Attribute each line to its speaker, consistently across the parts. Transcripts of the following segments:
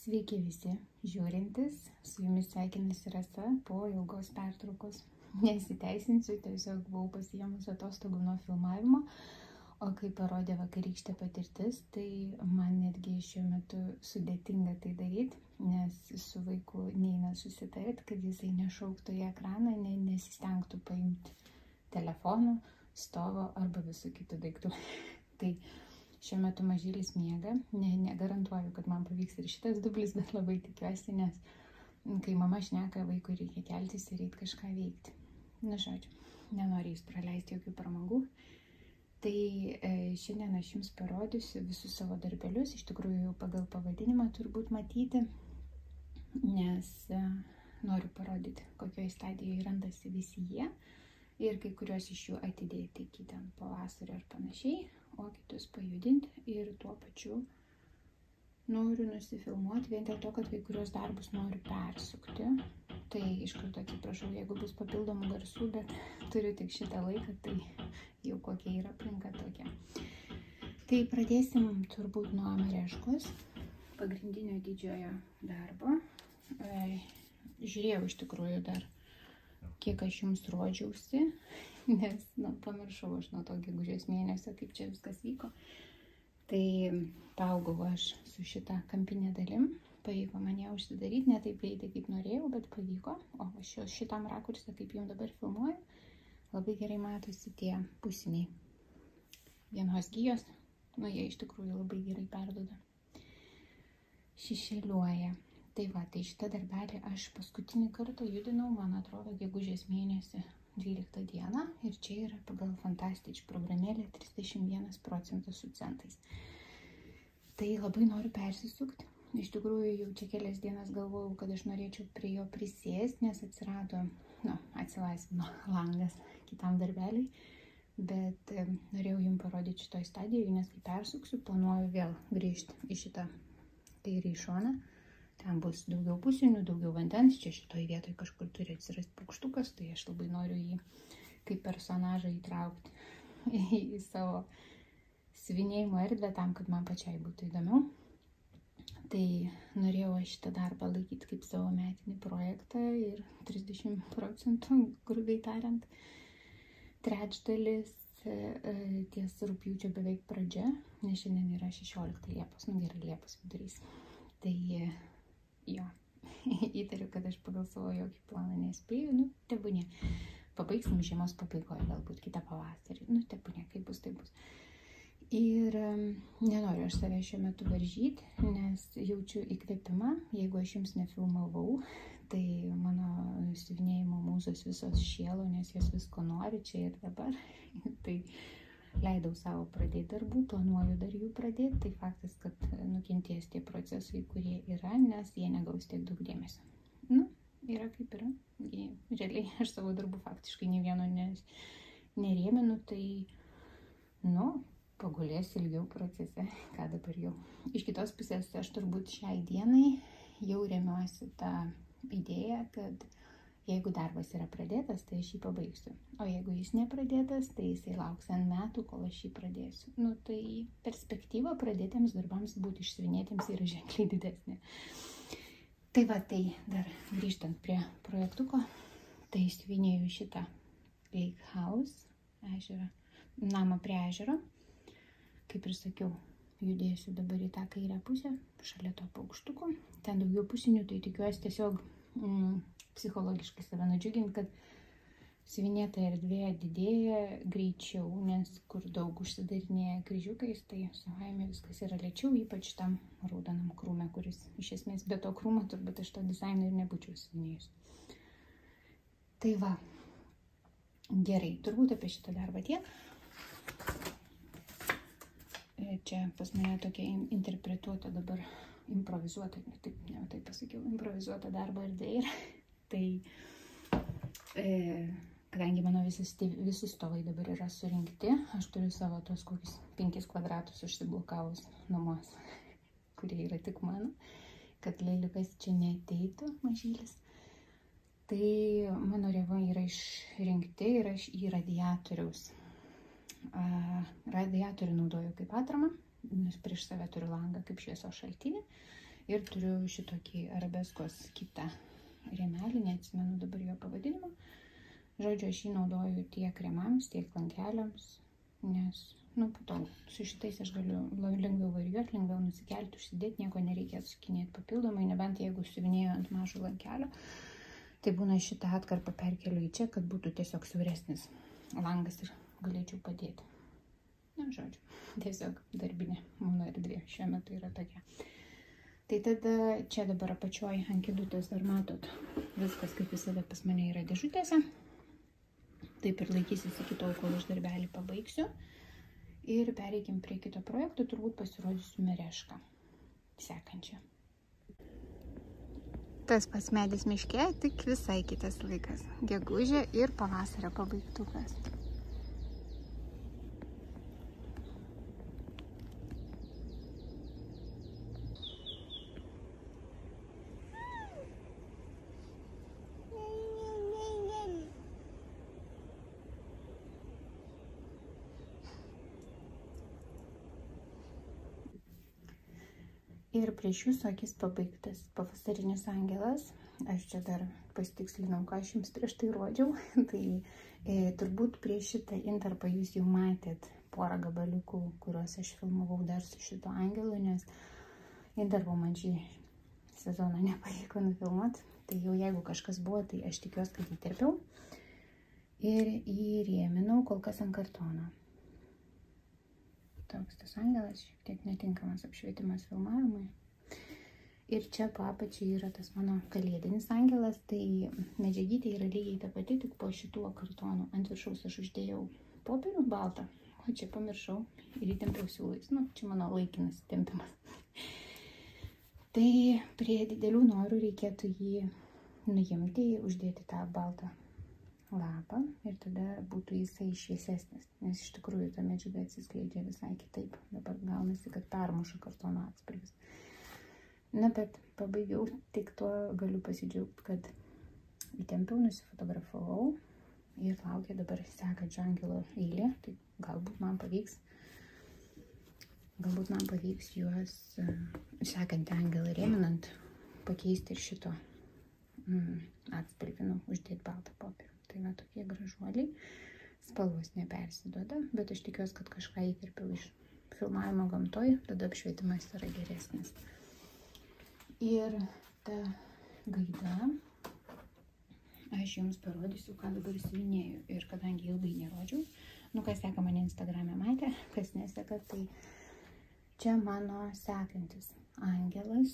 Speaker 1: Sveiki visi žiūrintys, su jumis sveikinasi Rasa po ilgos pertraukos. Nesiteisinsiu, tiesiog buvau pasiėmus atostogų nuo filmavimo, o kai parodė vakarykštė patirtis, tai man netgi šiuo metu sudėtinga tai daryti, nes su vaiku neina susitarti, kad jisai nešauktų į ekraną, nesistengtų paimti telefonų, stovo arba visų kitų daiktų. Tai šiuo metu mažylis miega, negarantuoju, kad man pavyks ir šitas dublis, bet labai tikiuosi, nes kai mama šneka, vaikui reikia keltis ir eiti kažką veikti. Na, žodžiu, nenoriu jis praleisti jokių pramogų. Tai šiandien aš jums parodysiu visus savo darbelius, iš tikrųjų pagal pavadinimą turbūt matyti, nes noriu parodyti, kokioje stadijoje randasi visi jie ir kai kuriuos iš jų atidėti iki ten pavasario ar panašiai, o kitus pajudinti ir tuo pačiu noriu nusifilmuoti vien dėl to, kad kai kurios darbus noriu persukti. Tai iš karto atsiprašau, jeigu bus papildomų garsų, bet turiu tik šitą laiką, tai jau kokia yra aplinka tokia. Tai pradėsim turbūt nuo Mareškos, pagrindinio didžiojo darbo. Žiūrėjau iš tikrųjų dar, kiek aš jums rodžiausi, nes pamiršau aš nuo to gegužės mėnesio, kaip čia viskas vyko. Tai paaugau aš su šita kampinė dalim, pavyko man ją užsidaryti, ne taip greitai kaip norėjau, bet pavyko. O šitam rakursą, kaip jums dabar filmuoju, labai gerai matosi tie pusiniai vienos gijos, jie iš tikrųjų labai gerai perduoda. Šišeliuoja. Tai va, tai šitą darbelį aš paskutinį kartą judinau, man atrodo, gegužės mėnesį 12 dieną ir čia yra pagal Fantastič programėlė 31% su centais. Tai labai noriu persisukti. Iš tikrųjų, jau čia kelias dienas galvojau, kad aš norėčiau prie jo prisėsti, nes atsilaisvino langas kitam darbeliui, bet norėjau jums parodyti šitoj stadijoje, nes kai persuksiu, planuoju vėl grįžti į šitą kairį šoną. Ten bus daugiau pusinių, daugiau vandens, čia šitoj vietoj kažkur turi atsirasti paukštukas, tai aš labai noriu jį kaip personažą įtraukti į savo siuvinėjimo erdvę tam, kad man pačiai būtų įdomiau. Tai norėjau aš šitą darbą laikyti kaip savo metinį projektą ir 30%, grubiai tariant, trečdalis ties rugpjūčio beveik pradžia, nes šiandien yra 16 Liepos, gerai, Liepos vidurys. Tai jo, įtariu, kad aš pagal savo jokį planą nespėju, tebūnė. Pabaigsim žiemos pabaigoje, galbūt kitą pavasarį, tebūnė, kaip bus, tai bus. Ir nenoriu aš save šiuo metu varžyti, nes jaučiu įkvėpimą, jeigu aš jums nefilmavau, tai mano siuvinėjimo mūzos visos šėlo, nes jos visko nori čia ir dabar. Tai leidau savo pradėti darbų, planuoju dar jų pradėti, tai faktas, kad nukentės tie procesai, kurie yra, nes jie negaus tiek daug dėmesio. Yra kaip yra. Realiai aš savo darbų faktiškai nei vieno nerėminu, tai, pagulės ilgiau procese, ką dabar jau. Iš kitos pusės aš turbūt šiai dienai jau remiuosi tą idėją, kad jeigu darbas yra pradėtas, tai aš jį pabaigsiu. O jeigu jis nepradėtas, tai jisai lauks N metų, kol aš jį pradėsiu. Tai perspektyva pradėtiems darbams būti išsiuvinėtiems yra ženkliai didesnė. Tai va, tai dar grįžtant prie projektuko, tai siuvinėjau šitą Lake House ežerą, namą prie ežero. Kaip ir sakiau, judėsiu dabar į tą kairę pusę, šalia to paukštuko. Ten daugiau pusinių, tai tikiuosi tiesiog psichologiškai save nudžiuginti, kad siuvinėta erdvė didėja greičiau, nes kur daug užsidarinėja kryžiukais, tai savaime viskas yra lėčiau, ypač tam raudonam krūme, kuris iš esmės be to krūmo turbūt aš to dizaino ir nebūčiau siuvinėjus. Tai va, gerai, turbūt apie šitą darbą tiek. Čia pas mane tokia interpretuota dabar improvizuota, taip pasakiau, improvizuota darbo erdvė yra. Tai kadangi mano visi stovai dabar yra surinkti, aš turiu savo tos kokius 5 kvadratus užsiblokavus namuos, kurie yra tik mano, kad lėliukas čia neateitų mažylis. Tai mano rėvai yra išrinkti ir aš į radiatorių naudoju kaip atramą, nes prieš save turiu langą kaip šviesos šaltinį Ir turiu šitokį arabeskos kitą rėmelį, neatsimenu dabar jo pavadinimą. Žodžiu, aš jį naudoju tiek kremams, tiek lankeliams, nes, patogu. Su šitais aš galiu lengviau varijuoti, lengviau nusikelti, užsidėti, nieko nereikia atsukinėti papildomai, nebent jeigu siuvinėju ant mažo lankelio. Tai būna šitą atkarpą perkeliu į čia, kad būtų tiesiog siauresnis langas ir galėčiau padėti. Žodžiu, tiesiog darbinė mano erdvė šiuo metu yra tokia. Tai tada čia dabar apačioj ant kėdutės dar matot, viskas kaip visada pas mane yra dėžutėse. Taip ir laikysis iki tol, kol aš darbelį pabaigsiu. Ir pereikim prie kito projekto, turbūt pasirodysiu merešką sekančią. Tas pats medis miške, tik visai kitas laikas. Gegužė ir pavasario pabaigtukas. Ir prieš jūsų akis pabaigtas pavasarinis angelas. Aš čia dar pasitikslinau, ką aš jums prieš tai rodžiau. Tai turbūt prieš šitą intarpą jūs jau matėt porą gabaliukų, kuriuos aš filmavau dar su šito angelu, nes intarpo man šį sezoną nepavyko nufilmuoti. Tai jau jeigu kažkas buvo, tai aš tikiuosi, kad įterpiau. Ir įrėminau kol kas ant kartono. Toks tas angelas, šiek tiek netinkamas apšvietimas filmavimui. Ir čia po apačiai yra tas mano kalėdinis angelas, tai medžiagytė yra lygiai ta pati, tik po šituo kartonu. Ant viršaus aš uždėjau popierių baltą, o čia pamiršau ir įtempiau siūlais. Čia mano laikinas tempimas. Tai prie didelių norų reikėtų jį nuimti, uždėti tą baltą lapą ir tada būtų jisai šviesesnis, nes iš tikrųjų ta medžiaga atsiskleidžia visai kitaip. Dabar gaunasi, kad permuša kartono atspalvis. Bet pabaigiau, tik tuo galiu pasidžiaugti, kad įtempiau, nusifotografavau ir laukia dabar sekančio angelo eilė. Tai galbūt man pavyks juos sekantį angelą rėminant pakeisti ir šito atspalvį, uždėti baltą popierių. Tai va tokie gražuoliai, spalvos nepersiduoda, bet aš tikiuosi, kad kažką įterpiau iš filmavimo gamtoj, tada apšvietimas yra geresnis. Ir ta gaida, aš jums parodysiu, ką dabar siuvinėju. Ir kadangi ilgai nerodžiau, kas seka mane Instagrame matė, kas neseka, tai čia mano sekantis angelas,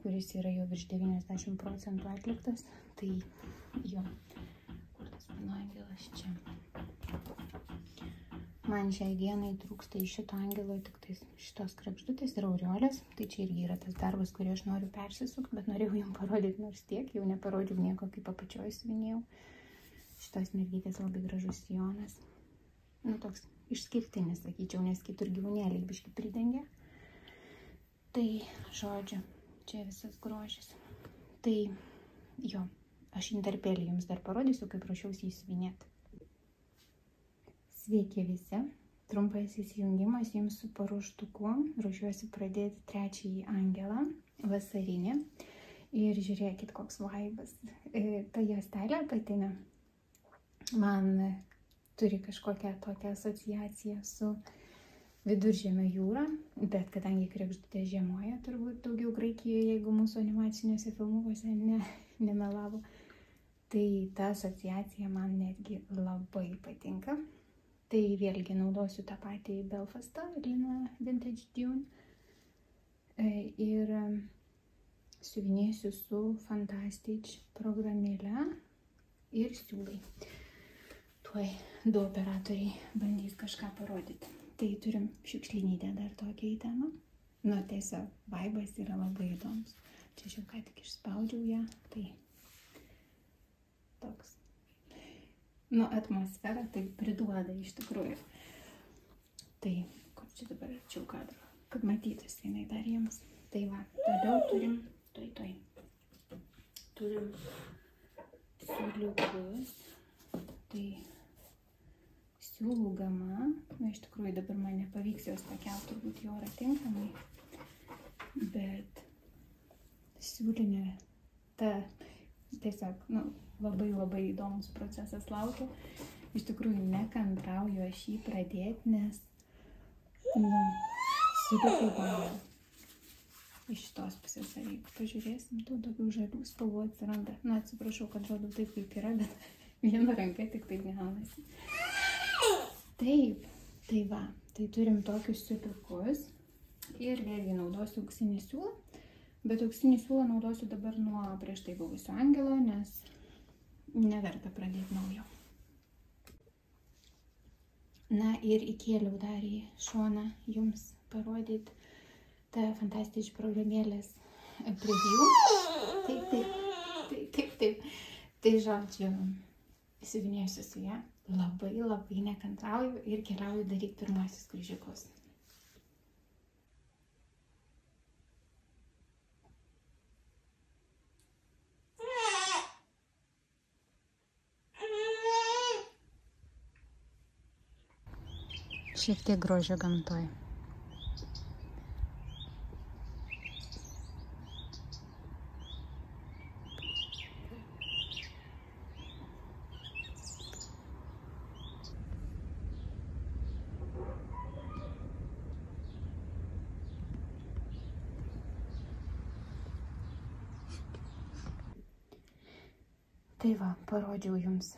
Speaker 1: kuris yra jau virš 90% atliktas. Tai jo, kur tas mano angelas čia? Man šiai dienai trūksta iš šito angelo tik šitos kregždutės ir aureolės. Tai čia irgi yra tas darbas, kurį aš noriu persisukti, bet norėjau jums parodyti nors tiek. Jau neparodžiau nieko, kaip apačioj siuvinėjau. Šitos mergytės labai gražus sijonas. Toks išskirtinis, sakyčiau, nes kitur gyvūnėliai biškį pridengia. Tai, žodžiu, čia visas grožis. Tai, jo, aš intarpėlį jums dar parodysiu, kaip ruošiausi įsiuvinėti. Sveiki visi, trumpas įsijungimas jums su paruoštuku. Ruošiuosi pradėti trečiąjį angelą, vasarinį. Ir žiūrėkit, koks vaibas. Ta juostelė apatinė man turi kažkokią tokią asociaciją su Viduržemio jūra, bet kadangi kregždutė žiemoja, turbūt daugiau Graikijoje, jeigu mūsų animaciniuose filmuose nemelavo, tai ta asociacija man netgi labai patinka. Tai vėlgi naudosiu tą patį Belfastą, liną Vintage Dune. Ir siuvinėsiu su Fantastic programėle ir siūlai. Tuoj du operatoriai bandys kažką parodyti. Tai turim šiukšlinytę dar tokią į temą. Tiesiog vaibas yra labai įdomus. Čia aš jau ką tik išspaudžiau ją, tai toks. Atmosfera tai priduoda iš tikrųjų. Tai, kur čia dabar arčiau kadro, kad matytųsi jinai dar jums. Tai va, toliau turim, turim siūliukus. Tai siūlų gama, iš tikrųjų dabar man nepavyks jos pakelt turbūt į orą tinkamai, bet siūlinė, tiesiog, labai įdomus procesas laukia. Iš tikrųjų nekantrauju aš jį pradėti, nes sudėtai galvoju. Iš šitos pusės, ar jeigu pažiūrėsim, to daugiau žalių spalvų atsiranda. Atsiprašau, kad rodau taip, kaip yra, bet viena ranka tik taip gaunasi. Taip, tai va, tai turim tokius siubiukus ir vėlgi naudosiu auksinį siūlą, bet auksinį siūlą naudosiu dabar nuo prieš tai buvusio angelo, nes neverta pradėti naujo. Na ir įkėliau dar į šoną jums parodyti tą fantastišką iš programėlės preview. Taip. Tai žodžiu, įsivinėsiu su ją. Labai nekantrauju ir keliauju daryti pirmuosius kryžiukus. Šiek tiek grožio gamtoje. Tai va, parodžiau jums,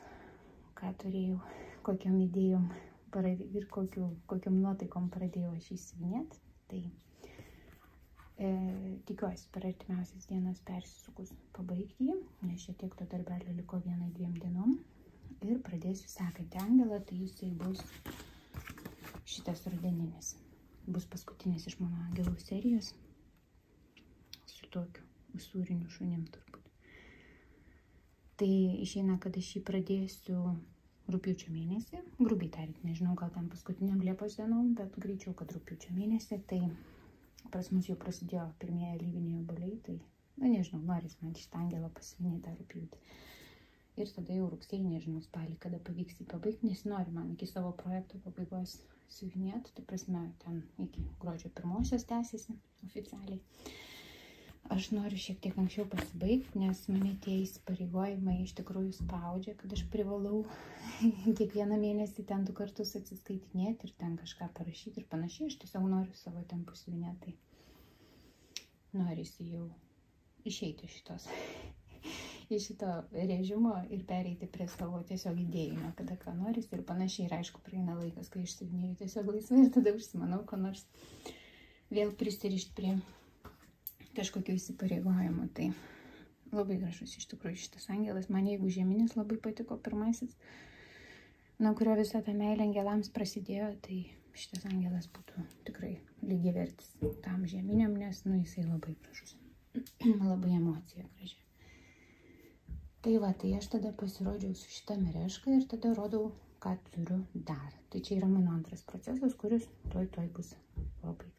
Speaker 1: ką turėjau, kokiom idėjom ir kokiom nuotaikom pradėjau aš įsivinėti. Tai tikiuosi per artimiausias dienas persisukus pabaigti jį, nes šiek tiek to darbelio liko 1-2 dienom. Ir pradėsiu sekantį angelą, tai jisai bus šitas rudeninis. Bus paskutinis iš mano angelų serijos su tokiu usūriniu šunim turbūt. Tai išeina, kad aš jį pradėsiu rugpjūčio mėnesį, grubiai tariant, nežinau, gal ten paskutiniam Liepos dienom, bet greičiau, kad rugpjūčio mėnesį, tai pas mus jau prasidėjo pirmieji alyviniai obuoliai, tai, nežinau, noris man šitą angelą pasivinėti tą rugpjūtį. Ir tada jau rugsėjį, nežinau, spalį, kada pavyks jį pabaigti, nes noriu man iki savo projekto pabaigos siuvinėti, tai prasme, ten iki gruodžio 1 tęsiasi oficialiai. Aš noriu šiek tiek anksčiau pasibaigti, nes mane tie įsipareigojimai iš tikrųjų spaudžia, kad aš privalau kiekvieną mėnesį ten 2 kartus atsiskaitinėti ir ten kažką parašyti ir panašiai. Aš tiesiog noriu savo tempų siuvinėti. Norisi jau išeiti iš šito režimo ir pereiti prie savo tiesiog idėjimo, kada ką norisi ir panašiai. Ir aišku, praeina laikas, kai aš siuvinėju tiesiog laisvai ir tada užsimanau, ko nors vėl prisirišti prie kažkokių įsipareigojimų. Tai labai gražus iš tikrųjų šitas angelas. Man jeigu žieminis labai patiko pirmasis, nuo kurio visą tą meilę angelams prasidėjo, tai šitas angelas būtų tikrai lygiavertis tam žieminiam, nes jisai labai gražus. Labai emocija graži. Tai va, tai aš tada pasirodžiau su šitą merešką ir tada rodau, ką turiu dar. Tai čia yra mano antras procesas, kuris tuoj bus pabaigtas.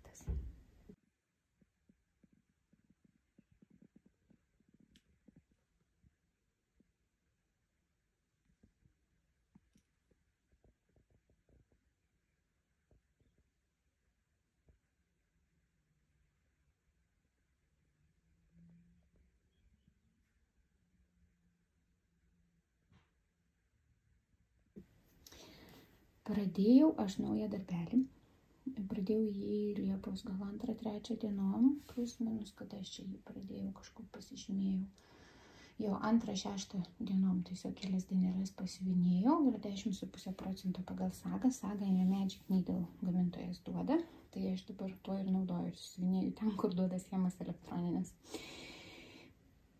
Speaker 1: Pradėjau aš naują darbelį. Pradėjau jį Liepos gal 2-3 dienom, plus minus, kada aš čia jį pradėjau, kažkur pasižymėjau. Jo 2-6 dienom tiesiog kelias dieneles pasiuvinėjau ir 10,5% pagal sagą. Sagą ne Magic Needle gamintojas duoda, tai aš dabar tuo ir naudoju ir susiuvinėjau ten, kur duoda schemas elektroninės.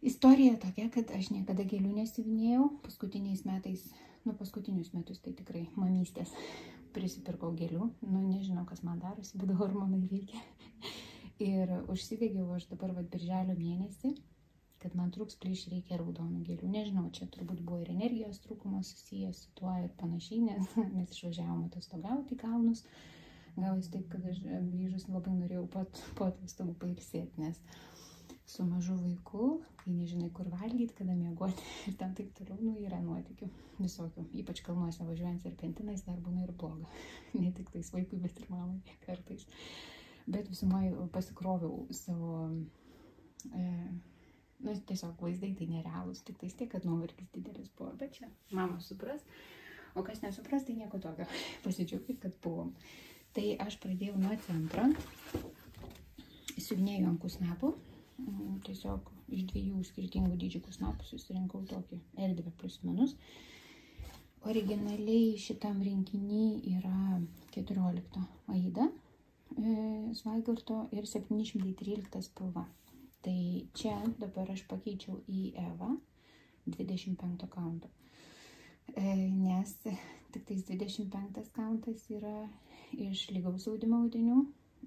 Speaker 1: Istorija tokia, kad aš niekada gėlių nesiuvinėjau. Paskutinius metus tai tikrai mamystės prisipirkau gėlių. Nežinau, kas man darosi, bet hormonai veikia. Ir užsidegiau aš dabar birželio mėnesį, kad man trūks plyš reikia raudonų gėlių. Nežinau, čia turbūt buvo ir energijos trūkumas susijęs su tuo ir panašiai, nes mes išvažiavom atostogauti į kalnus. Gavosi taip, kad aš grįžus labai norėjau po atostogų pailsėti, nes su mažu vaiku, kai nežinai, kur valgyti, kada miegoti ir ten taip toliau, yra nuotykių visokių. Ypač kalnuose važiuojant serpentinais dar būna ir bloga. Ne tik tais vaikui, bet ir mamai kartais. Bet visumoje pasikroviau savo Nu, tiesiog vaizdai tai nerealūs, tik tais tiek, kad nuovargis didelis buvo, bet čia mama supras, o kas nesupras, tai nieko tokio, pasidžiaugit, kad buvom. Tai aš pradėjau nuo centro, siuvinėjau ant kusnapų, tiesiog iš 2 skirtingų dydžių kusnapų susirinkau tokį erdvę plus minus. Originaliai šitam rinkinį yra 14 aida Svaigarto ir 713 spalva. Tai čia dabar aš pakeičiau į Eva 25 kaunto, nes tik tais 25 kauntas yra iš lygaus audimo audinių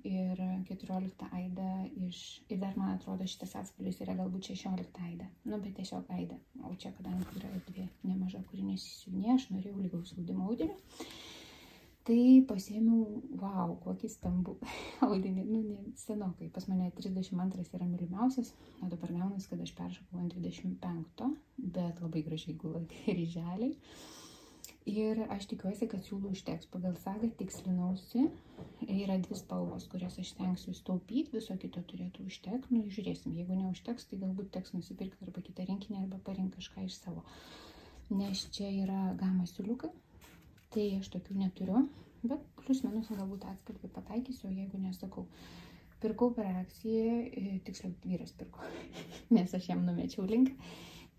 Speaker 1: ir 14 aida ir dar man atrodo šitas atspalvis yra galbūt 16 aida, nu bet tiesiog aida, o čia kadangi yra erdvė nemaža, kuri nesisiuvinė, aš norėjau lygaus audimo audinio. Tai pasiėmiau, wow, kokį stambų audinį, nu, senokai, pas mane 32 yra mylimiausias, o dabar gaunas, kad aš peršokau ant 25, bet labai gražiai gula ryželiai. Ir aš tikiuosi, kad siūlų užteks. Pagal sagą tikslinausi, yra 2 spalvos, kurias aš stengsiu taupyti, viso kito turėtų užtekti, nu, žiūrėsim, jeigu neužteks, tai galbūt teks nusipirkti arba kitą rinkinį, arba parinkti kažką iš savo. Nes čia yra gama siūliukai. Tai aš tokių neturiu, bet plius minus galbūt atspalvį pataikysiu, jeigu nesakau. Pirkau per akciją, tiksliau vyras pirko, nes aš jam numečiau linką,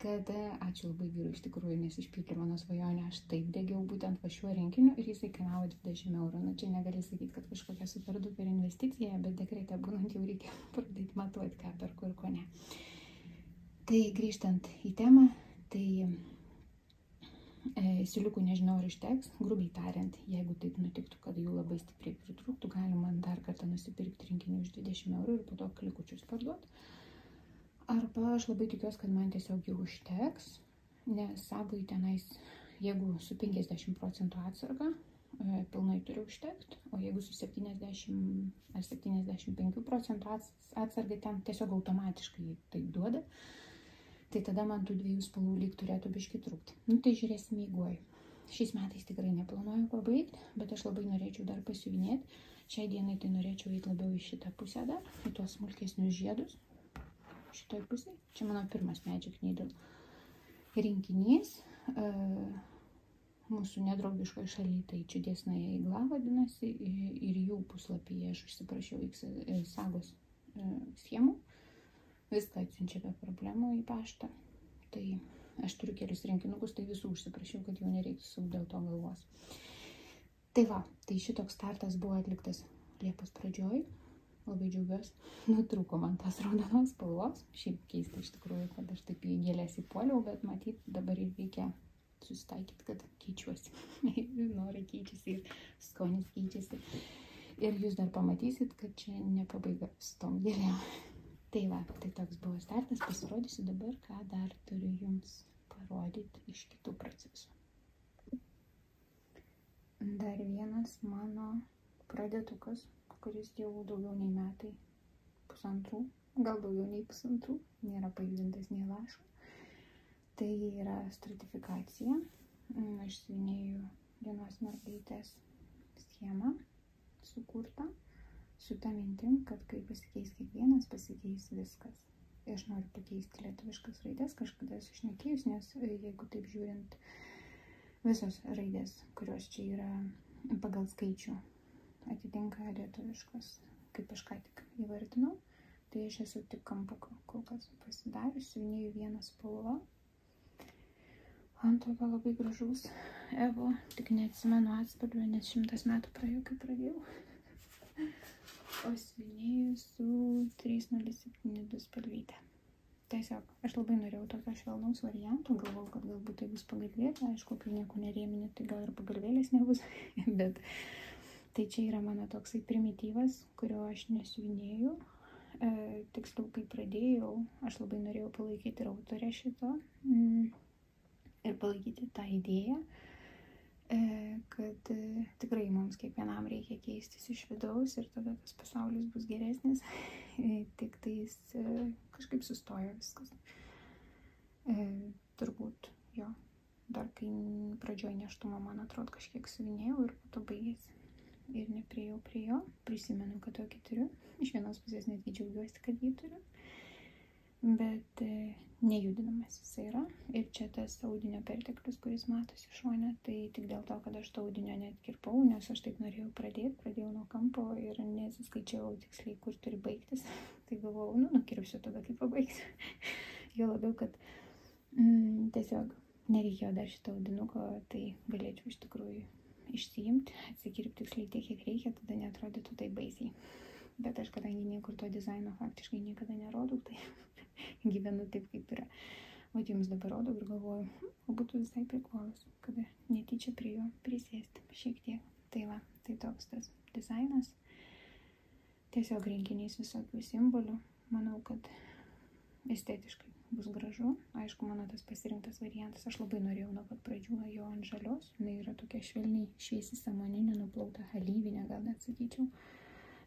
Speaker 1: kad ačiū labai vyrui iš tikrųjų, nes išpildė mano svajonę, aš taip degiau būtent va šiuo rinkiniu ir jisai kainavo 20 eurų. Na čia negali sakyti, kad kažkokia super duper investicija, bet dekrete būnant jau reikia pradėti matuoti, ką perku ir ko ne. Tai grįžtant į temą, tai siūliukų nežinau, ar užteks, grubiai tariant, jeigu taip nutiktų, kad jų labai stipriai pritrūktų, galima dar kartą nusipirkti rinkinį už 20 eurų ir po to klikučius parduoti. Arba aš labai tikiuosi, kad man tiesiog jų užteks, nes Sagui tenais, jeigu su 50% atsarga, pilnai turi užtekti, o jeigu su 70 ar 75% atsarga ten tiesiog automatiškai taip duoda, tai tada man tų 2 spalvų lyg turėtų biškį trūkti. Nu tai žiūrėsime eigoj. Šiais metais tikrai neplanuoju pabaigti, bet aš labai norėčiau dar pasiuvinėti. Šiai dienai tai norėčiau eiti labiau į šitą pusę dar, į tuos smulkesnius žiedus. Šitoj pusėje. Čia mano pirmas Magic Needle rinkinys. Mūsų nedraugiškoje šalyje tai Čudesnaja igla vadinasi ir jų puslapyje aš užsiprašiau Sagos schemų. Viską atsiunčia be problemų į paštą. Tai aš turiu kelis rinkinukus, tai visų užsiprašiau, kad jau nereiktų suk dėl to galvos. Tai va, tai šitoks startas buvo atliktas Liepos pradžioj. Labai džiaugiuosi. Nutrūko man tos raudonos spalvos. Šiaip keista iš tikrųjų, kad aš taip į gėlės įpuoliau, bet matyt, dabar ir reikia susitaikyti, kad keičiuosi. Norai keičiasi ir skonis keičiasi. Ir jūs dar pamatysit, kad čia ne pabaiga su tom gėlėm. Tai va, tai toks buvo startas, pasirodysiu dabar, ką dar turiu jums parodyti iš kitų procesų. Dar vienas mano pradėtukas, kuris jau daugiau nei metai, pusantrų, gal daugiau nei pusantrų, nėra pajudintas nei lašo. Tai yra stratifikacija. Aš siuvinėju vienos mergaitės schemą sukurtą, su ta mintim, kad kai pasikeis kiekvienas, pasikeis viskas. Ir aš noriu pakeisti lietuviškas raidės, kažkada esu šnekėjus, nes jeigu taip žiūrint, visos raidės, kurios čia yra pagal skaičių, atitinka lietuviškas, kaip aš ką tik įvardinau, tai aš esu tik kampuką kol kas pasidarius, siuvinėju vieną spalvą. Ant tokio labai gražaus Evo, tik neatsimenu atspalvio, nes 100 metų praėjo, kai pradėjau. O siuvinėju su 307 spalvytė. Tiesiog, aš labai norėjau tokio švelnaus varianto, galvojau, kad galbūt tai bus pagalvėlė, aišku, kai nieko nerėminė, tai gal ir pagalvėlės nebus, bet tai čia yra mano toksai primityvas, kurio aš nesiuvinėjau. Tiksliau, kai pradėjau, aš labai norėjau palaikyti ir autorę šito ir palaikyti tą idėją, kad tikrai mums kiekvienam reikia keistis iš vidaus ir tada tas pasaulis bus geresnis, tik tais kažkaip sustojo viskas. Turbūt jo, dar kai pradžioj nėštumo, man atrodo, kažkiek siuvinėjau ir po to baigėsi. Ir nepriejau prie jo, prisimenu, kad tokį turiu. Iš vienos pusės netgi džiaugiuosi, kad jį turiu. bet nejudinamas jisai yra. Ir čia tas audinio perteklius, kuris matosi šone, tai tik dėl to, kad aš to audinio netkirpau, nes aš taip norėjau pradėjau nuo kampo ir nesiskaičiau tiksliai, kur turi baigtis. Tai galvojau, nukirpsiu tada, kai pabaigsiu. Jo labiau, kad tiesiog nereikėjo dar šito audinuko, tai galėčiau iš tikrųjų išsiimti, atsikirpti tiksliai tiek, kiek reikia, tada neatrodytų tai baisiai. Bet aš, kadangi niekur to dizaino faktiškai niekada nerodau, tai gyvenu taip, kaip yra. O jums dabar rodau ir galvoju, o būtų visai prikolas, kada netyčia prie jo prisėsti šiek tiek. Tai va, tai toks tas dizainas. Tiesiog rinkinys visokių simbolių. Manau, kad estetiškai bus gražu. Aišku, mano tas pasirinktas variantas, aš labai norėjau nuo pat pradžių jo ant žalios. Jis yra tokia švelniai šviesi samoninė, nuplauta alyvinė, gal net sakyčiau.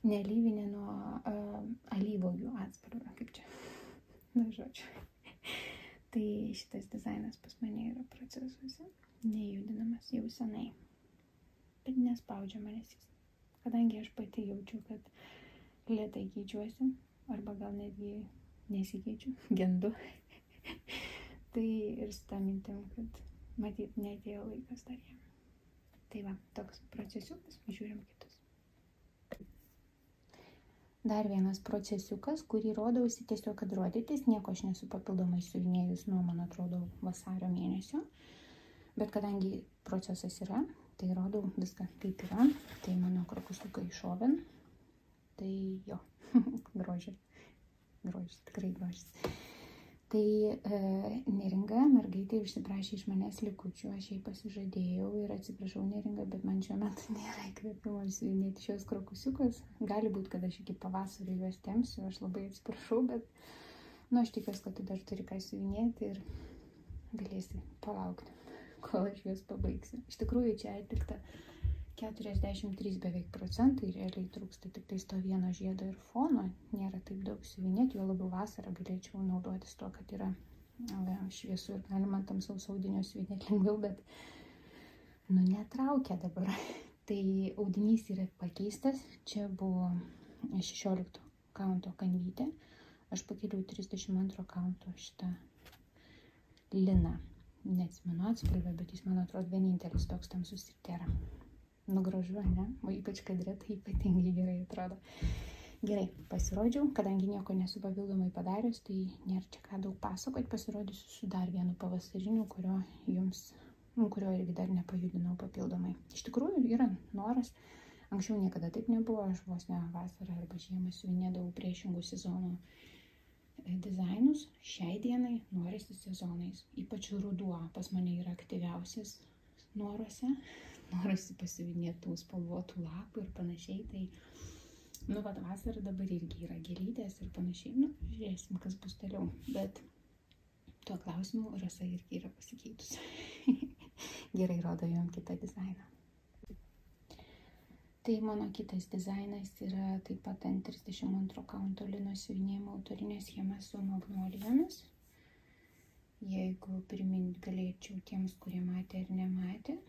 Speaker 1: Ne alyvinė, nuo alyvuogių atspalvio, kaip čia. Na, žodžiu. Tai šitas dizainas pas mane yra procesuose, nejudinamas jau senai. Bet nespaudžia manęs jis. Kadangi aš pati jaučiu, kad lėtai keičiuosi, arba gal netgi nesikeičiu, gendu. Tai ir su tą mintim, kad matyt, neatėjo laikas dar jam. Tai va, toks procesiukas, žiūrim kitus. Dar vienas procesiukas, kurį rodausi tiesiog, kad rodytis, nieko aš nesu papildomai siuvinėjus nuo, man atrodo, vasario mėnesio. Bet kadangi procesas yra, tai rodau viską kaip yra. Tai mano krokusiukai šoven. Tai jo, grožis, tikrai grožis. Tai Neringa, mergaitė, išsiprašė iš manęs likučių, aš jai pasižadėjau ir atsiprašau Neringa, bet man šiuo metu nėra įkvėpimo siuvinėti šios krokusiukus. Gali būti, kad aš iki pavasario juos tempsiu, aš labai atsiprašau, bet aš tikiuosi, kad tu dar turi ką siuvinėti ir galėsi palaukti, kol aš juos pabaigsiu. Iš tikrųjų, čia atlikta 43 beveik procentai, realiai trūksta tik tais to vieno žiedo ir fono, nėra taip daug siuvinėti, jo labiau vasarą galėčiau naudotis tuo, kad yra šviesu ir galima tamsaus audinio siuvinėti lengviau, bet netraukia dabar. Tai audinys yra pakeistas, čia buvo 16 kaunto kanvytė, aš pakėliau 32 kaunto šitą liną, neatsimenu atspalvio, bet jis man atrodo vienintelis toks tamsus ir tėra. Gražu, ne? O ypač kadre tai ypatingai gerai atrodo. Gerai, pasirodžiau, kadangi nieko nesu papildomai padarius, tai nėra čia ką daug pasakoti, pasirodysiu su dar vienu pavasariniu, kurio irgi dar nepajudinau papildomai. Iš tikrųjų yra noras, anksčiau niekada taip nebuvo, aš vos ne vasarą arba žiemą siuvinėdavau priešingų sezonų dizainus, šiai dienai norisi sezonais, ypač ruduo pas mane yra aktyviausias noruose. Norisi pasiuvinėti tų spalvotų lapų ir panašiai, tai, vasara dabar irgi yra gėlytės ir panašiai, žiūrėsim, kas bus toliau, bet tuo klausimu Rasa irgi yra pasikeitusi. Gerai, rodo jom kitą dizainą. Tai mano kitas dizainas yra taip pat ant 32 kaunto lino siuvinėjimo autorinė schema su magnolijomis. Jeigu primint galėčiau tiems, kurie matė ar nematė,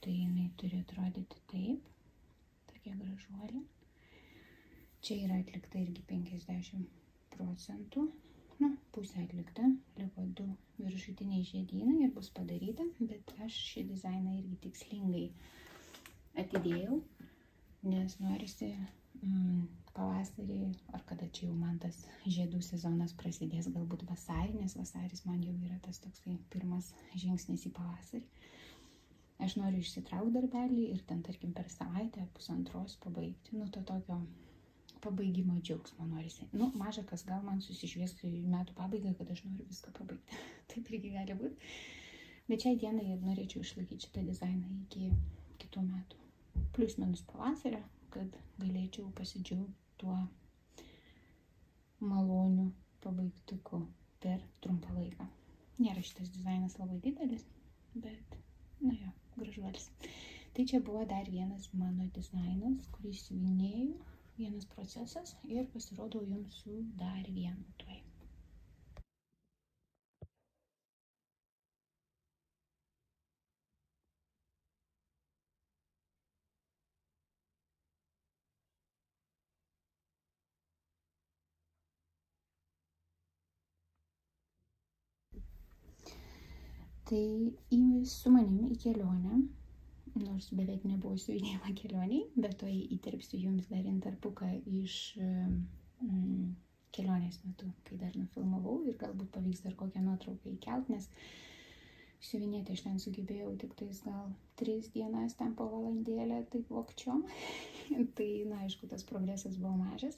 Speaker 1: tai jinai turi atrodyti taip, tokia gražuolė. Čia yra atlikta irgi 50 procentų, pusė atlikta, liko 2 viršutiniai žiedynai ir bus padaryta, bet aš šį dizainą irgi tikslingai atidėjau, nes norisi pavasarį, ar kada čia jau man tas žiedų sezonas prasidės, galbūt vasarį, nes vasaris man jau yra tas toksai pirmas žingsnis į pavasarį. Aš noriu išsitraukti darbelį ir ten, tarkim, per savaitę, pusantros pabaigti. To tokio pabaigimo džiaugsmo norisi. Maža kas gal man susišvies į metų pabaigą, kad aš noriu viską pabaigti. Taip irgi gali būti. Bet šiai dienai norėčiau išlaikyti šitą dizainą iki kitų metų. Plius minus pavasario, kad galėčiau pasidžiaugti tuo maloniu pabaigtuku per trumpą laiką. Nėra šitas dizainas labai didelis, bet gražuolis. Tai čia buvo dar vienas mano dizainas, kurį siuvinėjau, vienas procesas ir pasirodau jums su dar vienu tuoj. Tai su manim į kelionę, nors beveik nebuvo siuvinėjama kelioniai, bet to įterpsiu jums dar intarpuką iš kelionės metu, kai dar nufilmavau ir galbūt pavyks dar kokią nuotrauką įkelt, nes siuvinėti aš ten sugebėjau tik tais gal 3 dienas ten po valandėlę, taip vokčiom. Tai, na, aišku, tas progresas buvo mažas,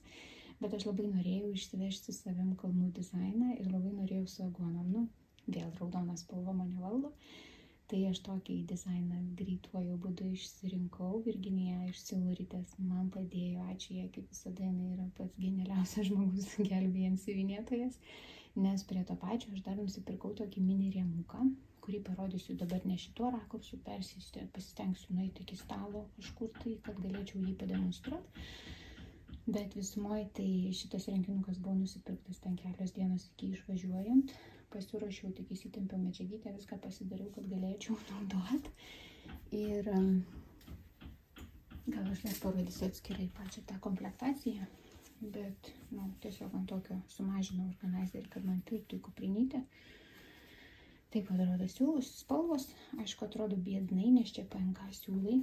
Speaker 1: bet aš labai norėjau išsivežti su savim kalnų dizainą ir labai norėjau su aguonom. Nu, vėl raudonas spalva mane valdo. Tai aš tokį dizainą greituoju būdu išsirinkau. Virginija iš Siluritės man padėjo, ačiū jai, kaip visada, jinai yra pats genialiausias žmogus gelbėjant siuvinėtojas. Nes prie to pačio aš dar nusipirkau tokį mini rėmuką, kurį parodysiu dabar ne šituo rakursu, pasistengsiu nueiti iki stalo kažkur tai, kad galėčiau jį pademonstruoti. Bet visumoje tai šitas renkinukas buvo nusipirktas ten kelios dienos iki išvažiuojant. Pasiruošiau, tik įsitempiau medžiagytę, viską pasidariau, kad galėčiau naudoti. Ir gal aš dar parodysiu atskirai pačią tą komplektaciją, bet tiesiog ant tokio sumažinau organizerį, kad man tilptų į kuprinytę. Taip atrodo siūlus, spalvos, aišku, atrodo biednai, nes čia PNK siūlai.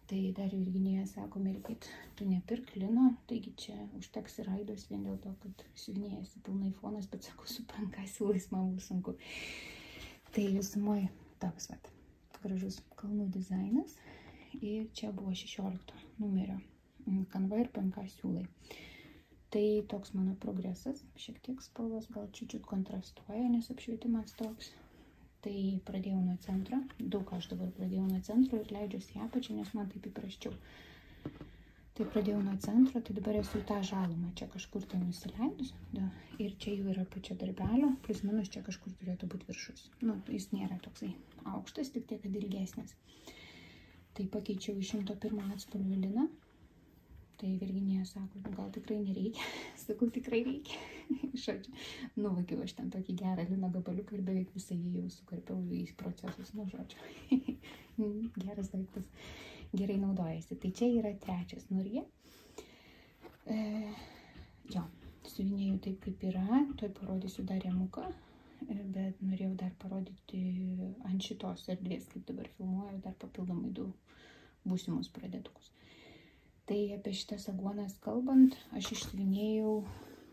Speaker 1: Tai dar Virginija sako, mergyt, tu nepirk lino, taigi čia užteks ir aidos vien dėl to, kad siuvinėjasi pilnai fonas, bet sako, su PNK siūlais man bus sunku. Tai visumoje toks vat, gražus kalnų dizainas ir čia buvo 16 numerio kanva ir PNK siūlai. Tai toks mano progresas, šiek tiek spalvos gal čiut kontrastuoja, nes apšvietimas toks. Tai pradėjau nuo centro, daug aš dabar pradėjau nuo centro ir leidžiuosi į apačią, nes man taip įprasčiau. Tai pradėjau nuo centro, tai dabar esu į tą žalumą, čia kažkur ten nusileidus, ir čia jau yra pačio darbelio, plus minus čia kažkur turėtų būti viršus. Nu, jis nėra toksai aukštas, tik tiek, kad ilgesnis. Tai pakeičiau į 101 atspalvio liną. Tai Virginija sako, gal tikrai nereikia. Sakau, tikrai reikia. Žodžiu, nuvagiau aš ten tokį gerą lino gabaliuką ir beveik visą jį jau sukarpiau į procesus. Nu, žodžiu, geras daiktas. Gerai naudojasi. Tai čia yra 3 nuryje. Jo, siuvinėjau taip, kaip yra. Tuoj parodysiu dar rėmuką. Bet norėjau dar parodyti ant šitos erdvės, kaip dabar filmuoju, dar papildomai 2 būsimus pradėtukus. Tai apie šitas aguonas kalbant, aš išsiuvinėjau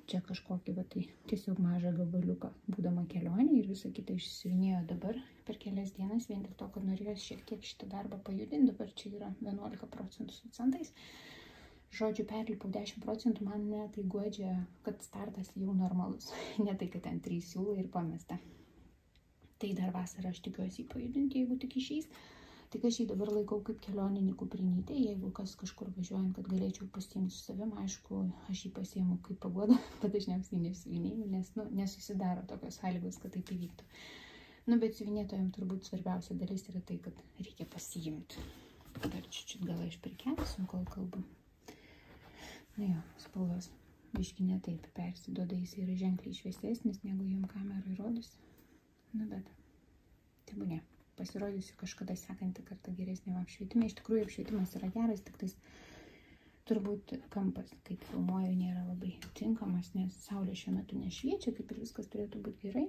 Speaker 1: čia kažkokį, va tai tiesiog mažą gabaliuką, būdama kelionė ir visą kitą išsiuvinėjau dabar per kelias dienas, vien dėl to, kad norėjau šiek tiek šitą darbą pajudinti, dabar čia yra 11% su centais. Žodžiu, perlipau 10%, man tai guodžia, kad startas jau normalus, ne tai, kad ten 3 siūlai ir pamesta. Tai dar vasarą aš tikiuosi pajudinti, jeigu tik išeis. Tik aš jį dabar laikau kaip kelioninį kuprinytę, jeigu kas kažkur važiuojant, kad galėčiau pasiimti su savim, aišku, aš jį pasiimu kaip paguodą, bet dažniausiai nesiuvinėjau, nes nesusidaro tokios sąlygos, kad taip įvyktų. Bet siuvinėtojams turbūt svarbiausia dalis yra tai, kad reikia pasiimti. Dar čiut gal aš prikelsiu, kol kalbu. Na jo, spalvos biški ne taip persiduoda, jis yra ženkliai šviesesnis, negu jam kamerai rodys. Bet tebūnie. Pasirodysiu kažkada sekantį kartą geresnį apšvietimą. Iš tikrųjų, apšvietimas yra geras, tik tais turbūt kampas, kaip filmuoju, nėra labai tinkamas, nes saulė šiuo metu nešviečia, kaip ir viskas turėtų būti gerai.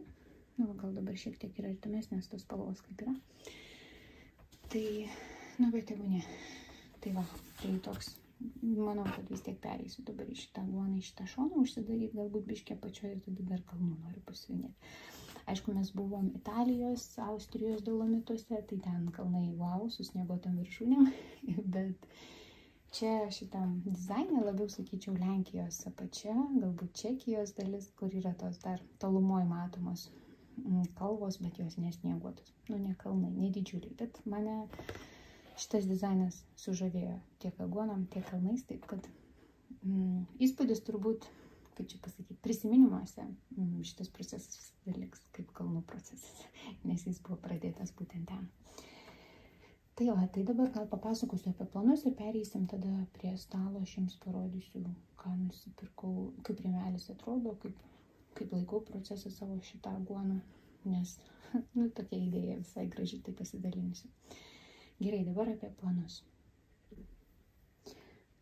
Speaker 1: Gal dabar šiek tiek yra artimesnės tos spalvos, kaip yra. Tai, bet jeigu ne. Tai va, tai toks, manau, kad vis tiek pereisiu dabar į šitą aguoną, į šitą šoną užsidaryti, galbūt biškė pačioje ir tada dar kalnų noriu pasiuvinėti. Aišku, mes buvom Italijos, Austrijos Dolomituose, tai ten kalnai wow, su snieguotom viršūnėm, bet čia šitam dizaine labiau sakyčiau Lenkijos apačia, galbūt Čekijos dalis, kur yra tos dar tolumoj matomos kalvos, bet jos nesnieguotos. Ne kalnai, ne didžiuliai, bet mane šitas dizainas sužavėjo tiek aguonom, tiek kalnais, taip kad įspūdis turbūt, kaip čia pasakyti, prisiminimuose šitas procesas visada liks kaip kalnų procesas, nes jis buvo pradėtas būtent ten. Tai va, tai dabar gal papasakosiu apie planus ir pereisim tada prie stalo, aš jums parodysiu, ką nusipirkau, kaip rėmelis atrodo, kaip laikau procesą savo šitą aguoną, nes tokia idėja visai graži, tai pasidalinsiu. Gerai, dabar apie planus.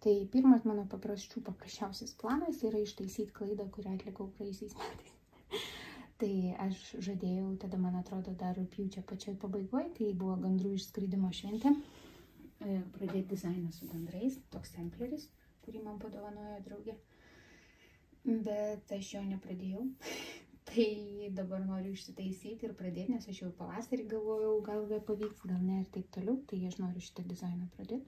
Speaker 1: Tai pirmas mano paprasčiausias planas yra ištaisyti klaidą, kurią atlikau praėjusiais metais. Tai aš žadėjau, tada man atrodo dar rugpjūčio pačioj pabaigoje, kai buvo gandrų išskridimo šventė, pradėti dizainą su gandrais, toks sampleris, kurį man padovanojo draugė. Bet aš jo nepradėjau. Tai dabar noriu išsitaisyti ir pradėti, nes aš jau pavasarį galvojau, gal pavyks, gal ne ir taip toliau. Tai aš noriu šitą dizainą pradėti.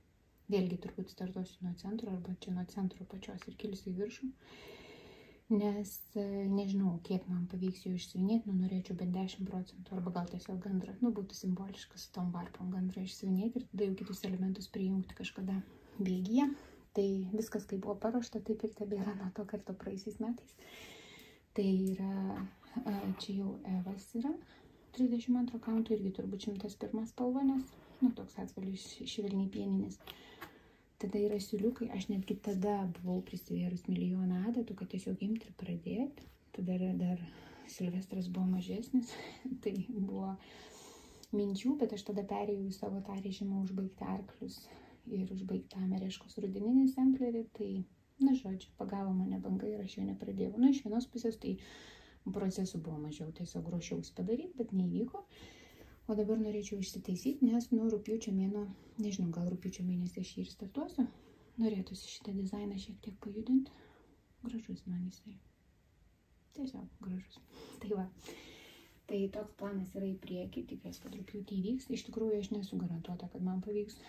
Speaker 1: Vėlgi turbūt startuosiu nuo centro arba čia nuo centro pačios ir kilsiu į viršų. Nes nežinau, kiek man pavyks jų išsiuvinėti, norėčiau bent 10% arba gal tiesiog gandrą. Būtų simboliškas su tom varpom gandrą išsiuvinėti ir tada jau kitus elementus prijungti kažkada bėgyje. Tai viskas, kai buvo paruošta, taip ir tebėra nuo to karto praeisiais metais. Tai yra, čia jau Evas yra, 32 kauntų, irgi turbūt 101 spalva, nes, toks atspalvis švelniai pieninis. Tada yra siūliukai, aš netgi tada buvau prisivėrus milijoną adatų, kad tiesiog imti ir pradėti. Tada dar Silvestras buvo mažesnis, tai buvo minčių, bet aš tada perėjau į savo tą režimą užbaigti arklius ir užbaigti tą mereškos rudeninį samplerį, tai, žodžiu, pagavo mane banga ir aš jo nepradėjau. Iš vienos pusės tai procesų buvo mažiau, tiesiog ruošiausi padaryti, bet neįvyko. O dabar norėčiau išsitaisyti, nes rugpjūčio mėno, nežinau, gal rugpjūčio mėnesį aš jį ir startuosiu. Norėtųsi šitą dizainą šiek tiek pajudinti. Gražus man jisai. Tiesiog gražus. Tai va. Tai toks planas yra į priekį, tikiuosi, kad rugpjūtį įvyks. Iš tikrųjų, aš nesu garantuota, kad man pavyks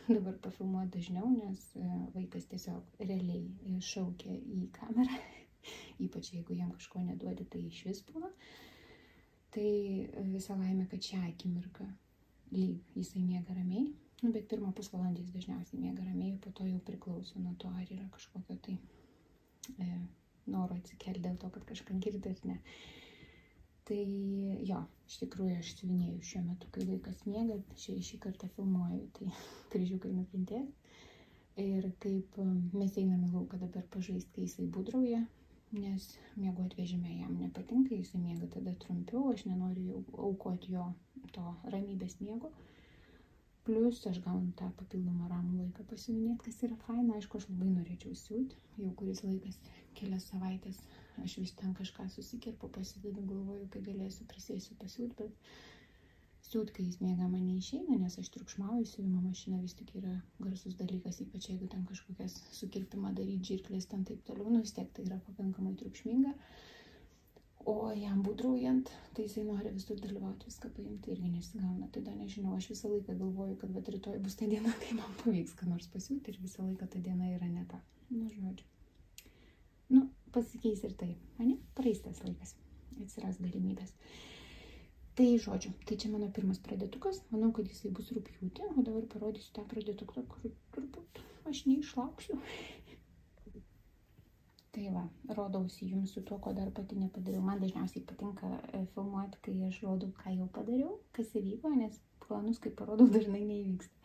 Speaker 1: dabar pafilmuoti dažniau, nes vaikas tiesiog realiai šaukia į kamerą. Ypač jeigu jam kažko neduodi, tai iš vis būna. Tai visą laimę, kad šią akimirką jisai miega ramiai, bet pirmą pusvalandį jis dažniausiai miega ramiai, po to jau priklauso nuo to, ar yra kažkokio tai noro atsikelti dėl to, kad kažką girdi ar ne. Tai jo, iš tikrųjų aš siuvinėju šiuo metu, kai vaikas miega, šį kartą filmuoju, tai kryžiukai nukentės. Ir kaip mes einame lauką dabar pažaisti, kai jisai būdrauja, nes miegoti vežime jam nepatinka, jisai miega tada trumpiau, aš nenoriu jau aukoti jo to ramybės miego. Plus aš gaunu tą papildomą ramų laiką pasiuvinėti, kas yra faina. Aišku, aš labai norėčiau siūti, jau kuris laikas, kelias savaitės, aš vis ten kažką susikirpu, pasidedu, galvoju, kai galėsiu prisėsiu pasiūti, bet siūt, kai jis miega, man neišeina, nes aš triukšmauju, siuvimo mašina vis tik yra garsus dalykas, ypač jeigu ten kažkokias sukirpimą daryti, žirklės ten taip toliau, vis tiek tai yra pakankamai triukšminga. O jam būdraujant, tai jisai nori visur dalyvauti, viską paimti, irgi nesigauna. Tada nežinau, aš visą laiką galvoju, kad rytoj bus ta diena, kai man pavyks ką nors pasiūti ir visą laiką ta diena yra ne ta. Žodžiu. Pasikeis ir tai, praeis tas laikas, atsiras galimybės. Tai žodžiu, tai čia mano pirmas pradėtukas, manau, kad jisai bus rugpjūtį, o dabar parodysiu tą pradėtuką, kur turbūt aš neišlauksiu. Tai va, rodausi jums su tuo, ko dar pati nepadariau. Man dažniausiai patinka filmuoti, kai aš rodau, ką jau padariau, kas įvyko, nes planus, kai parodau, dažnai neįvyksta.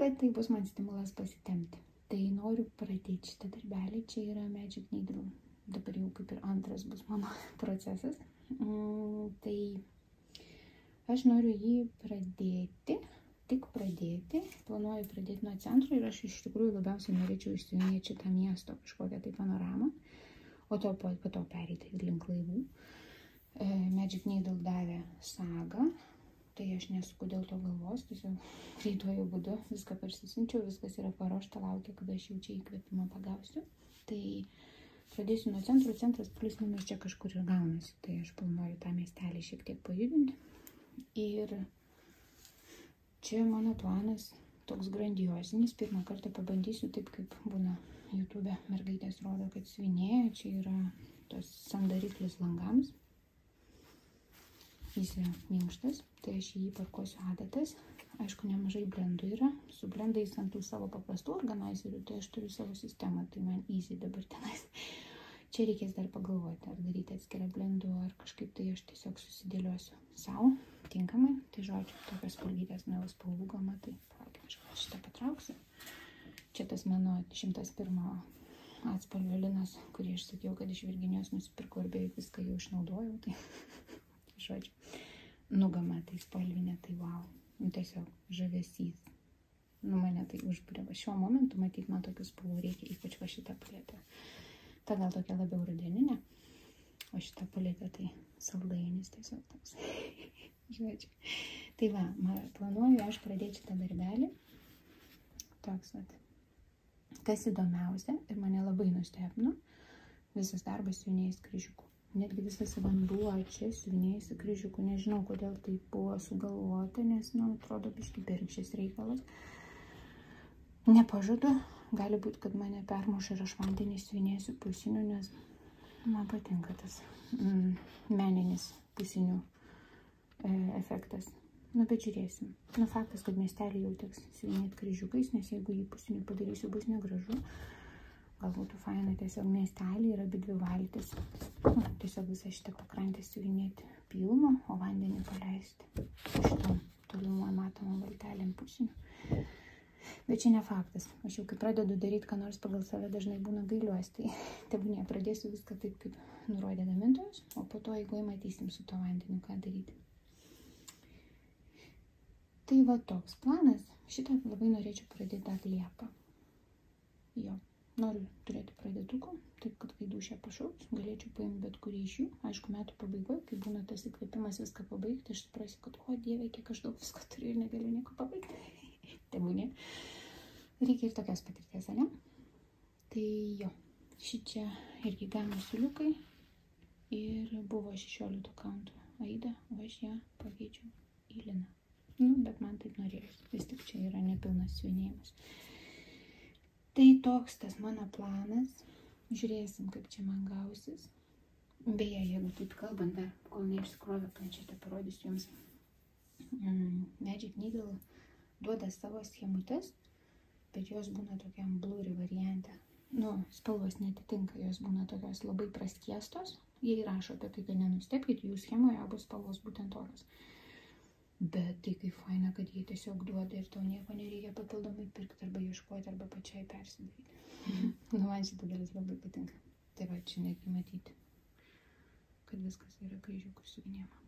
Speaker 1: Bet tai bus man stimulas pasitemti. Tai noriu pradėti šitą darbelį, čia yra Magic Needle, dabar jau kaip ir antras bus mano procesas. Tai aš noriu jį pradėti, tik pradėti, planuoju pradėti nuo centro ir aš iš tikrųjų labiausiai norėčiau išsiuvinėti šitą miesto kažkokią tai panoramą, o po to pereiti link laivų. Magic Needle davė sagą, tai aš nesuku dėl to galvos, tiesiog greituoju būdu viską persisinčiau, viskas yra paruošta, laukia, kada aš jau čia įkvėpimą pagausiu. Tai pradėsiu nuo centro, centras plius minus čia kažkur ir gaunasi, tai aš planuoju tą miestelį šiek tiek pajudinti. Ir čia mano planas toks grandiosinis, pirmą kartą pabandysiu taip, kaip būna YouTube mergaitės rodo, kad siuvinėja, čia yra tas sandariklis langams. Jis yra minkštas, tai aš jį parkuosiu adatas. Aišku, nemažai blendų yra. Su blendais ant tų savo paprastų organizerių, tai aš turiu savo sistemą, tai man easy dabar tenais. Čia reikės dar pagalvoti, ar daryti atskirą blendų, ar kažkaip tai aš tiesiog susidėliosiu savo tinkamai. Tai žodžiu, tokios spalvytės nuo spalvų gama, tai palaukime, aš šitą patrauksiu. Čia tas mano 101 atspalvio linas, kurį aš sakiau, kad iš Virginijos nusipirkau ir beveik viską jau išnaudojau. Tai žodžiu, nugama tai spalvinė, tai wow. Tiesiog žavesys. Mane tai užbūrė. Šiuo momentu, man tokių spalvų reikia, ypač va šitą paletę. Ta gal tokia labiau rudeninė. O šitą paletę tai saldainis tiesiog toks. Žodžiu. Tai va, planuoju aš pradėti šitą darbelį. Toks vat. Kas įdomiausia ir mane labai nustebino, visas darbas siuvinėjais kryžiukų. Netgi visas vanduo čia siuvinėjais kryžiukų. Nežinau, kodėl tai buvo sugalvota, nes, atrodo, biški bergščias reikalas. Nepažadu, gali būti, kad mane permuša ir aš vandenį siuvinėsiu pusiniu, nes man patinka tas meninis pusinių efektas. Bet žiūrėsim. Faktas, kad miestelį jau teks siuvinėti kryžiukais, nes jeigu jį pusiniu padarysiu, bus negražu. Gal būtų faina tiesiog miestelį ir abi dvi valtis. Tiesiog visą šitą pakrantę siuvinėti pilnu, o vandenį paleisti šitom tolimuo matomą valtelėm pusiniu. Bet čia ne faktas. Aš jau kai pradedu daryti, ką nors pagal save, dažnai būna gailiuosi. Tai tebūnie, pradėsiu viską taip, kaip nurodė gamintojas, o po to, jeigu matysim su to vandeniu, ką daryti. Tai va toks planas. Šitą labai norėčiau pradėti dar Liepą. Jo, noriu turėti pradėtuką, taip kad kai dūšę pašauks, galėčiau paimti bet kurį iš jų. Aišku, metų pabaigoje, kai būna tas įkvėpimas viską pabaigti, aš suprasiu, kad o Dieve, kiek aš daug visko turiu ir negaliu nieko pabaigti. Tebūnie. Reikia ir tokios patirties, ne? Tai jo, šičia irgi gamų siuliukai ir buvo 16 kantų Aida, o aš ją pakeičiau į liną. Bet man taip norėjus, vis tik čia yra nepilnas siuvinėjimas. Tai toks tas mano planas, žiūrėsim, kaip čia man gausis. Beje, jeigu taip kalbant, dar kol neišsikrovė planšetę, parodysiu jums. Magic Needle duoda savo schemutes, bet jos būna tokiam blurry variante. Spalvos netitinka, jos būna tokios labai praskiestos. Jie įrašo apie tai, kad nenustebkit, jų schemoje bus spalvos būtent tokios. Bet tai kaip faina, kad jie tiesiog duoda ir tau nieko nereikia papildomai pirkti arba ieškoti, arba pačiai persidaryti. Man šitą dalis labai patinka. Tai va, čia netgi matyti, kad viskas yra kryžiukų siuvinėjama.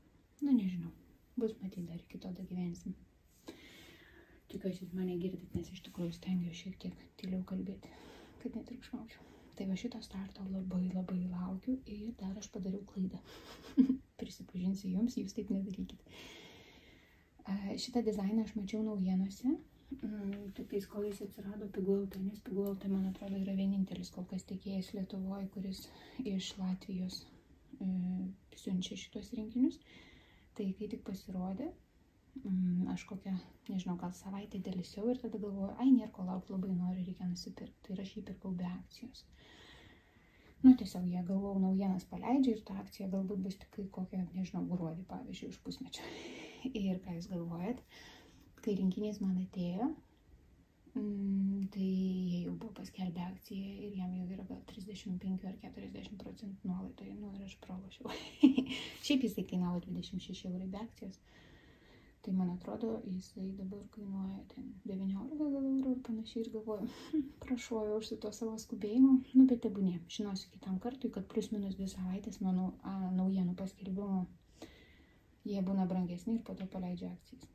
Speaker 1: Nežinau, bus matyti dar iki to gyvensim. Tikiuosi, jūs mane girdit, nes iš tikrųjų stengiu šiek tiek tyliau kalbėti, kad netriukšmaučiau. Tai va šito starto labai laukiu ir dar aš padariau klaidą. Prisipažinsiu jums, jūs taip nedarykit. Šitą dizainą aš mačiau naujienose, tiktais kol jis atsirado Piguelta, nes Piguelta, man atrodo, yra vienintelis kol kas tiekėjas Lietuvoje, kuris iš Latvijos siunčia šitos rinkinius. Tai kai tik pasirodė, aš kokią, nežinau, gal savaitę dėlisiau ir tada galvoju, nėra ko laukti, labai noriu, reikia nusipirkti. Tai ir aš jį pirkau be akcijos. Tiesiog jie galvojau, naujienas paleidžia ir ta akcija galbūt bus tik kokią, nežinau, gruodį, pavyzdžiui, už pusmečio. Ir ką jūs galvojat, kai rinkinys man atėjo, tai jie jau buvo paskelbę akciją ir jam jau yra gal 35 ar 40% nuolaidoje, ir aš pralošiau. Šiaip jisai kainavo 26 € be akcijos. Tai man atrodo, jisai dabar kainuoja 19 € ir panašiai ir galvoju, prašoju už to savo skubėjimą, bet tebūnie, žinosiu kitam kartui, kad plus minus 2 savaitės nuo naujienų paskelbimo jie būna brangesni ir po to paleidžia akcijas.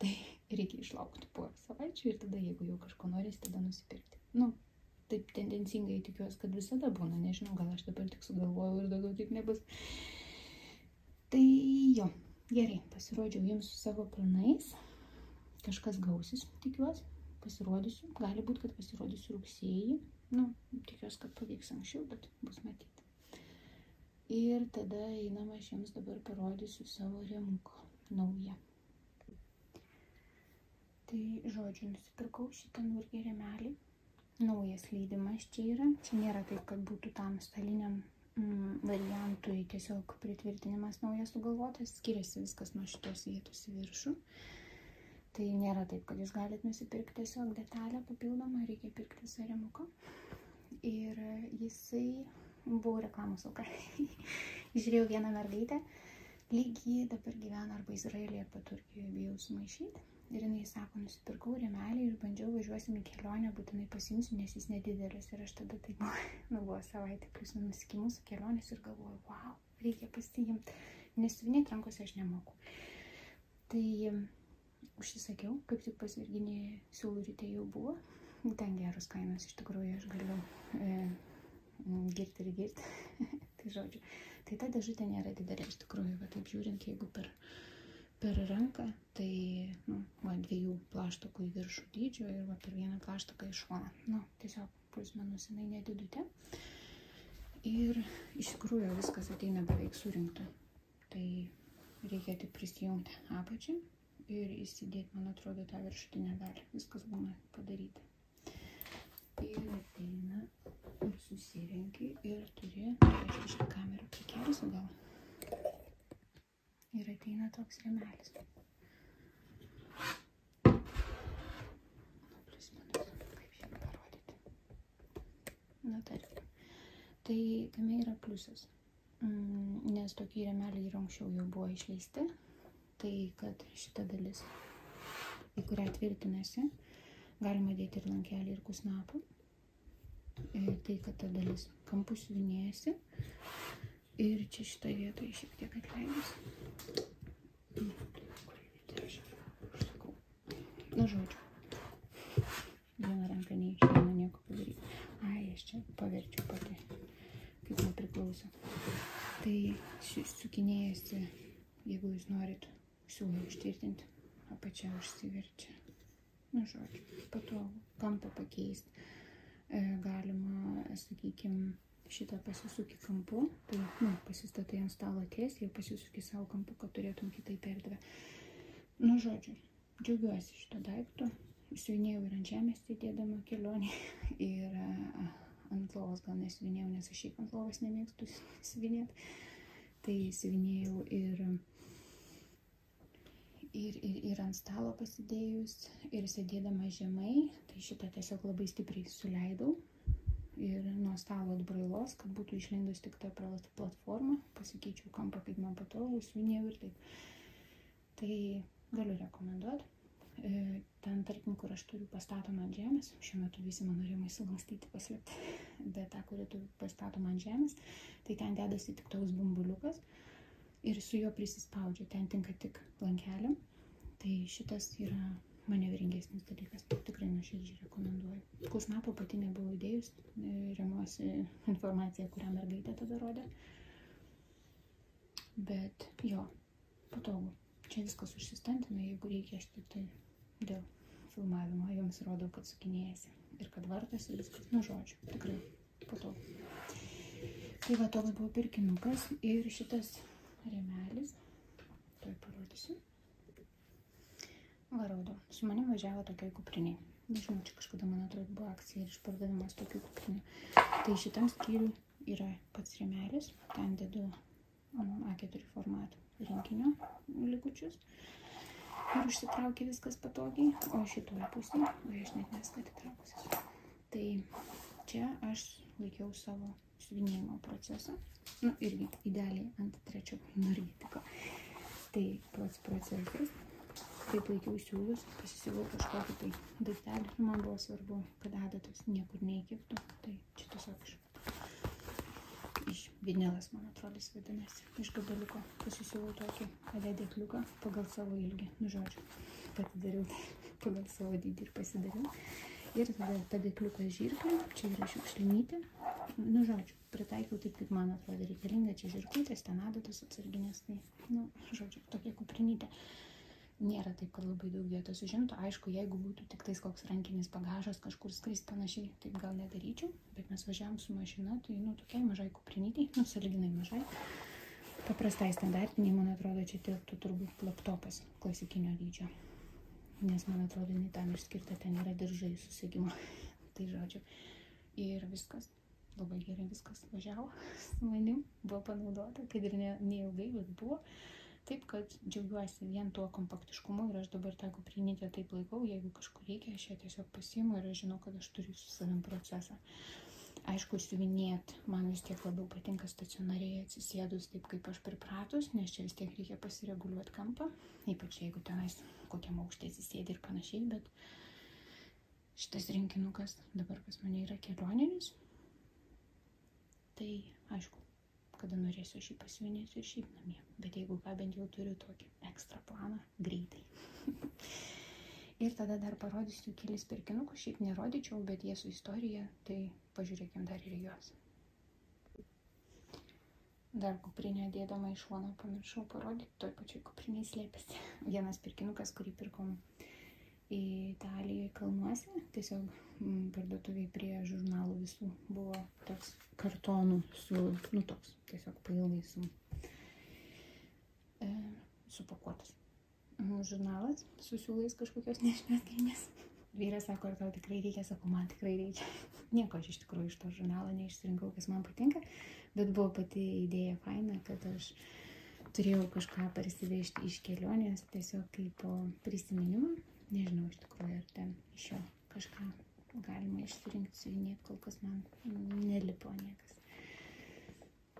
Speaker 1: Tai reikia išlaukti porą savaičių ir tada, jeigu jau kažko norės, tada nusipirkti. Taip tendencingai tikiuosi, kad visada būna, nežinau, gal aš dabar tik sugalvojau ir daugiau taip nebus. Tai jo. Gerai, pasirodžiau jums su savo planais, kažkas gausis, tikiuosi, pasirodysiu, gali būti, kad pasirodysiu rugsėjį, tikiuosi, kad pavyks anksčiau, bet bus matyti. Ir tada einam, aš jums dabar parodysiu savo rėmuką naują. Tai, žodžiu, nusipirkau šitą nurgį rėmelį, naujas leidimas čia yra, čia nėra taip, kad būtų tam staliniam variantui tiesiog pritvirtinimas naujas sugalvotas, skiriasi viskas nuo šitos vietos į viršų. Tai nėra taip, kad jūs galite nusipirkti tiesiog detalę papildomą, reikia pirkti visą rėmuką. Ir jisai buvo reklamos auka. Žiūrėjau vieną mergaitę, lygiai dabar gyvena arba Izraelyje, arba Turkijoje, bijau sumaišyti. Ir jinai sako, nusipirkau rėmelį ir bandžiau, važiuosim į kelionę, būtinai pasiimsiu, nes jis nedidelis. Ir aš tada tai buvo savaitė plus minus iki mūsų kelionės ir galvoju, wow, reikia pasiimti, nes siuvinėti rankose aš nemoku. Tai užsisakiau, kaip tik pas Virginijai siūlų ryte jau buvo. Ten geros kainos, iš tikrųjų aš galiu girti ir girti. Tai žodžiu, tai ta dėžutė nėra didelė iš tikrųjų, va taip žiūrint, jeigu per ranką, tai, nu, va, 2 plaštakų į viršų dydžio ir va per 1 plaštaką į šoną. Nu, tiesiog plus minus jinai nedidutė. Ir iš tikrųjų viskas ateina beveik surinkta. Tai reikia tik prisijungti apačią ir įsidėti, man atrodo, tą viršutinę dalį. Viskas būna padaryta. Ir ateina ir susirenki ir turi, aš šitą kamerą prikelsiu gal. Ir ateina toks rėmelis. Plius minus, kaip šiandien parodyti. Na, tarkim. Tai tame yra pliusas, nes tokie rėmeliai ir anksčiau jau buvo išleisti, tai kad šita dalis, į kurią tvirtinasi, galima dėti ir lankelį, ir kusnapą, tai kad ta dalis kampų siuvinėjasi ir čia šitoje vietoje šiek tiek atleidus. Na, žodžiu, vieną ranką neišeina nieko padaryti. Ai, aš čia paverčiau pati, kaip nepriklauso. Tai sukinėjasi, jeigu jūs norit siūlą užtvirtinti, apačia užsiverčia. Na, žodžiu, patogu, kampą pakeisti. Galima, sakykime, šitą pasisuki kampu, tai, nu, pasistatai ant stalo tiesiai ir pasisuki savo kampu, kad turėtum kitaip erdvę. Nu, žodžiu, džiaugiuosi šito daikto. Siuvinėjau ir ant žemės sėdėdama kelionį ir ant lovos gal nesiuvinėjau, nes aš šiaip ant lovos nemėgstu siuvinėti. Tai siuvinėjau ir ant stalo pasidėjus ir sėdėdama žemai, tai šitą tiesiog labai stipriai suleidau ir nuo stalo atbrailos, kad būtų išlindus tik ta platforma, pasikeičiau kampą, kaip man patogu, siuvinėjau ir taip. Tai galiu rekomenduoti. Ten, tarkim, kur aš turiu pastatomą ant žemės, šiuo metu visi mano rėmai sulankstyti paslėpti, bet tą, kurį turiu pastatomą ant žemės, tai ten dedasi tik toks bumbuliukas ir su juo prisispaudžia, ten tinka tik lankeliam. Tai šitas yra manevringesnis dalykas, tikrai nuoširdžiai rekomenduoju. Kusnapo pati nebuvau įdėjus, remiuosi informaciją, kurią mergaitė tada rodė, bet jo, patogu. Čia viskas užsistantina, jeigu reikia, aš tik tai dėl filmavimo jums rodau, kad sukinėjasi ir kad vartasi viskas, nu, žodžiu, tikrai patogu. Tai va, toks buvo pirkinukas ir šitas rėmelis, tuoj parodysiu. Va, raudo, su manim važiavo tokioj kupriniai. Nežinau, čia kažkada, man atrodo, buvo akcija ir išpardavimas tokių kuprinių. Tai šitam skyriui yra pats rėmelis, ten dedu A4 formatų rinkinio likučius ir užsitraukia viskas patogiai, o šitoje pusėje, aš net neską atitraukusiu. Tai čia aš laikiau savo siuvinėjimo procesą, nu irgi idealiai ant 3 norėtiko. Tai pats procesas, taip laikiau siūlus, pasisiuvau kažkokį tai daiktelį, man buvo svarbu, kad adatos niekur neįkibtų, tai čia tiesiog iš vinilas, man atrodo, vadinasi, iš gabaliuko pasisiuvau tokį dėkliuką pagal savo ilgį, nu, žodžiu, pasidariau pagal savo dydį ir pasidariau. Ir tada ta dėkliuko žirklė, čia yra šiukšlinytė, nu, žodžiu, pritaikiau taip, kaip man atrodo reikalinga, čia žirklutės, ten adatos atsarginės, tai, nu, žodžiu, tokia kuprinytė. Nėra taip, kad labai daug vietos užimtų. Aišku, jeigu būtų tik tais koks rankinis bagažas, kažkur skrist panašiai, taip gal nedaryčiau, bet mes važiavom su mašina, tai, nu, tokiai mažai kuprinytei, nu, sąlyginai mažai. Paprastai standartiniai, man atrodo, čia tilptų turbūt laptopas klasikinio dydžio, nes, man atrodo, nei tam išskirta, ten yra diržai susegimo. Tai, žodžiu, ir viskas, labai gerai viskas važiavo su manim, buvo panaudota, kad ir neilgai, bet buvo. Taip, kad džiaugiuosi vien tuo kompaktiškumu ir aš dabar tą kuprinytę taip laikau, jeigu kažkur reikia, aš ją tiesiog pasiimu ir aš žinau, kad aš turiu su savim procesą. Aišku, siuvinėt man vis tiek labiau patinka stacionariai atsisėdus taip, kaip aš pripratus, nes čia vis tiek reikia pasireguliuoti kampą, ypač jeigu tenais kokiam aukšte atsisėdi ir panašiai, bet šitas rinkinukas dabar pas mane yra kelioninis, tai aišku, kada norėsiu aš jį pasiuvinėsiu ir šiaip namie. Bet jeigu ką, bent jau turiu tokį ekstra planą greitai. Ir tada dar parodysiu kelis pirkinukus, šiaip nerodyčiau, bet jie su istorija, tai pažiūrėkim dar ir juos. dar kuprinę dėdama iš šono pamiršau parodyti, toj pačioj kupriniai slėpėsi. Vienas pirkinukas, kurį pirkom Italijoje kalnuose, tiesiog parduotuviai prie žurnalų visų buvo toks kartonų toks tiesiog pailgai supakuotas žurnalas su siūlais kažkokios nežinios kilmės. Vyras sako, ar tau tikrai reikia, sako, man tikrai reikia. Nieko aš iš tikrųjų iš to žurnalo neišsirinkau, kas man patinka, bet buvo pati idėja faina, kad aš turėjau kažką parsivežti iš kelionės, tiesiog kaip prisiminimą. Nežinau iš tikrųjų, ar ten iš jo kažką galima išsirinkti, siuvinėti, kol kas man nelipo niekas.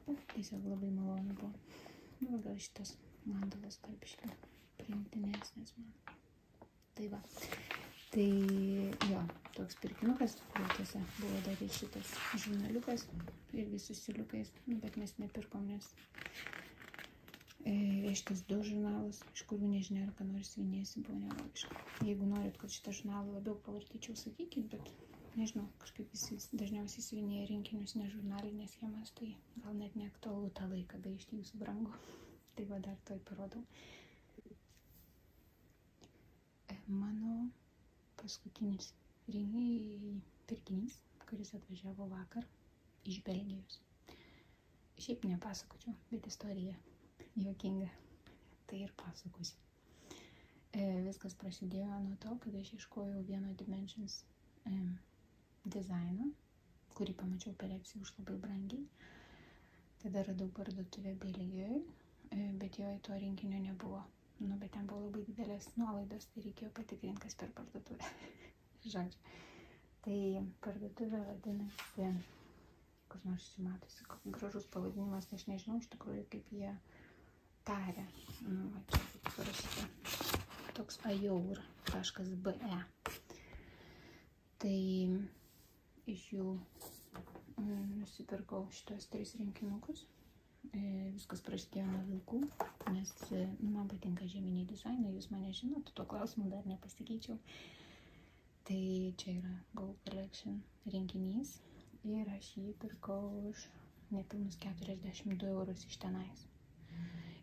Speaker 1: Bet tiesiog labai malonu buvo. Nu, gal šitas mandalas kalbiškai priimtinesnis man. Tai va. Tai jo, toks pirkinukas, tiesa, buvo dar ir šitas žurnaliukas, irgi su siūliukais, bet mes nepirkom, nes šitas 2 žurnalus, iš kurių nežinia, ar ką nors siuvinėsi, buvo nelogiška. Jeigu norit, kad šitą žurnalą labiau pavartyčiau, sakykit, bet nežinau, kažkaip visi dažniausiai siuvinėja rinkinius, ne žurnalinės schemas, tai gal net neaktualu tą laiką gaišti jūsų brangu. Tai va dar toj parodau. Mano paskutinis pirkinys, kuris atvažiavo vakar iš Belgijos. Šiaip nepasakočiau, bet istorija juokinga, tai ir pasakosiu. Viskas prasidėjo nuo to, kad aš ieškojau vieno Dimensions dizaino, kurį pamačiau per Etsy už labai brangiai. Tada radau parduotuvę Belgijoje, bet jo į to rinkinio nebuvo. Bet ten buvo labai didelės nuolaidos, tai reikėjo patikrinti, kas per parduotuvę. Žodžiu. Tai parduotuvė vadinasi, kas nors čia matosi, koks gražus pavadinimas, aš nežinau iš tikrųjų, kaip jie taria. Va čia kaip parašyta. Toks ajour.be. Tai iš jų nusipirkau šitos 3 rinkinukus. Viskas prasidėjo nuo vilkų, nes man patinka žieminiai dizainai, jūs mane žinot, tuo klausimu dar nepasikeičiau. Tai čia yra Gold Collection rinkinys ir aš jį pirkau už nepilnus 42 eurus iš tenais.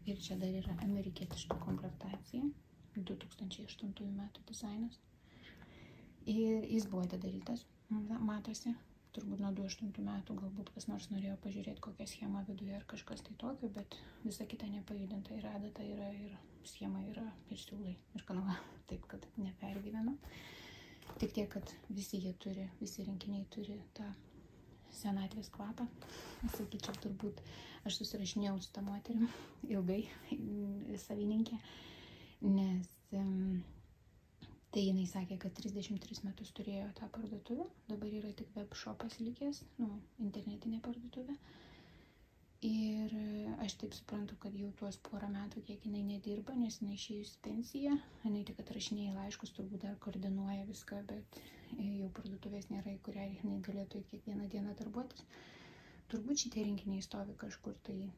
Speaker 1: Ir čia dar yra amerikietiška komplektacija, 2008 metų dizainas. Ir jis buvo atidarytas, matosi. Turbūt nuo 2008 metų galbūt kas nors norėjo pažiūrėti kokią schemą viduje ar kažkas tai tokio, bet visa kita nepajudinta, ir adata yra, ir schema yra, ir siūlai, ir kanava, taip kad nepergyvenu. Tik tiek, kad visi rinkiniai turi tą senatvės kvapą. Sakyčiau, turbūt aš susirašinėjau su tą moterim ilgai, savininkė, nes tai jinai sakė, kad 33 metus turėjo tą parduotuvę, dabar yra tik web shopas likęs, internetinė parduotuvė. Ir aš taip suprantu, kad jau tuos porą metų kiek jinai nedirba, nes jinai išėjus pensiją, jinai tik atrašinėja laiškus, turbūt dar koordinuoja viską, bet jau parduotuvės nėra, į kurią jinai galėtų kiekvieną dieną darbuotis. Turbūt šitie rinkiniai stovi kažkur, tai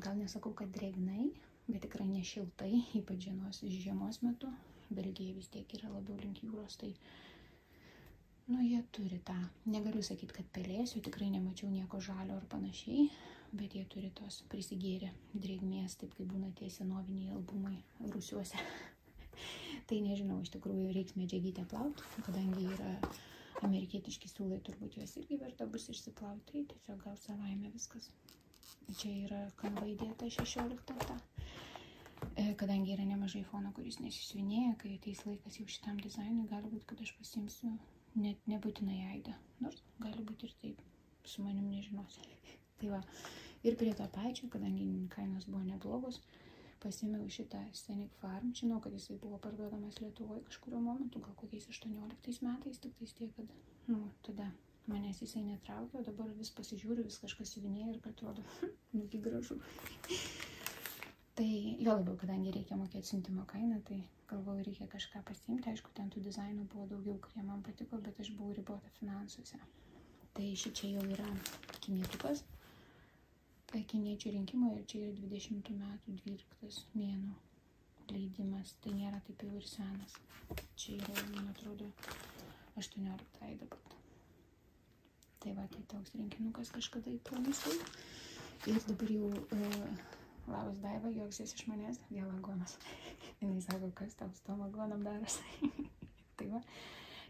Speaker 1: gal nesakau, kad drėgnai, bet tikrai nešiltai, ypač žiemos metu. Belgija vis tiek yra labiau link jūros, tai jie turi tą, negaliu sakyti, kad pelėsiu, tikrai nemačiau nieko žalio ar panašiai, bet jie turi tos prisigėrę drėgmės, taip kaip būna tie senoviniai albumai rūsiuose. Tai nežinau, iš tikrųjų reiks medžiagytę plauti, kadangi yra amerikietiški siūlai, turbūt juos irgi verta bus išsiplauti, tai tiesiog gal savaime viskas. Čia yra kanva įdėta 16. Kadangi yra nemažai fono, kuris nesisiuvinėja, kai ateis laikas jau šitam dizainui, gali būti, kad aš pasiimsiu net nebūtinai aidą, nors gali būti ir taip, su manim nežinosiu. Tai va, ir prie to pačio, kadangi kainos buvo neblogos, pasiėmiau šitą Scenic Farm, žinau, kad jisai buvo parduodamas Lietuvoje kažkurio momentu, gal kokiais 18 metais, tik tais tiek, kad, tada manęs jisai netraukė, o dabar vis pasižiūriu, vis kažkas siuvinėja ir kad atrodo, nugi gražu. Tai jo labiau, kadangi reikia mokėti siuntimo kainą, tai galvoju, reikia kažką pasiimti. Aišku, ten tų dizainų buvo daugiau, kurie man patiko, bet aš buvau ribota finansuose. Tai šičia jau yra kinietukas, kiniečių rinkimo, ir čia yra 20 metų 12 mėnų leidimas. Tai nėra taip jau ir senas. Čia yra, man atrodo, 18 dabar. Tai va, tai toks rinkinukas kažkada įplanusau. Ir dabar jau labas Daiva, juoksis iš manęs, vėl agonas. Jinai sako, kas tau su tom agonam darosi. Tai va,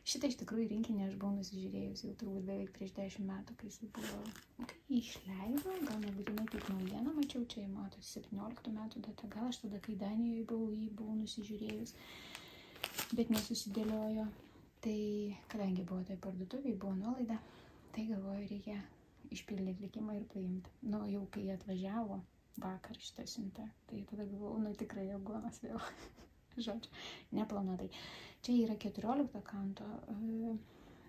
Speaker 1: šitą iš tikrųjų rinkinį aš buvau nusižiūrėjus jau turbūt beveik prieš 10 metų, kai jis buvo, kai išleido, gal nebūtinai kaip naujieną mačiau, čia matosi 17 metų data, gal aš tada, kai Danijoje buvau nusižiūrėjus, bet nesusidėliojo. Tai kadangi buvo tai parduotuviai, buvo nuolaida, tai galvoju, reikia išpildyti likimą ir paimti. Nu, jau kai atvažiavo vakar šitą siuntą, tai tada galvojau, nu tikrai agonas vėl. Žodžiu, neplanuotai. Čia yra 14 kanto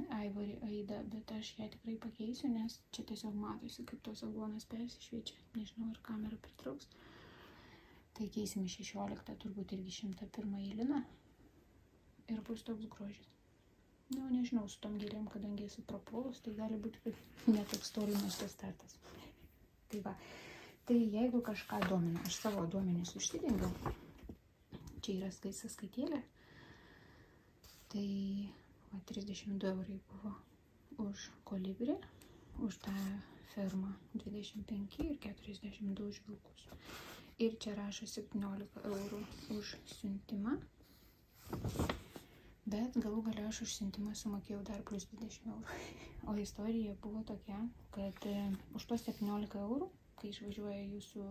Speaker 1: Ivory Aida, bet aš ją tikrai pakeisiu, nes čia tiesiog matosi, kaip tos agonas persišviečia. Nežinau, ar kamera pritrauks. Tai keisime 16, turbūt irgi 101 liną. Ir bus toks grožis. Nu, nežinau, su tom gėlėm, kadangi esu propolus, tai gali būti, kad netoks tolimas tas startas. Tai va, tai jeigu kažką domina, aš savo duomenis užsidengiau, čia yra sąskaitėlė, tai va, 32 eurai buvo už kolibrį, už tą fermą 25 ir 42 už vilkus. Ir čia rašo 17 eurų už siuntimą. Bet galų gale aš už siuntimą sumokėjau dar plus 20 eurų. O istorija buvo tokia, kad už tos 17 eurų, kai išvažiuoja jūsų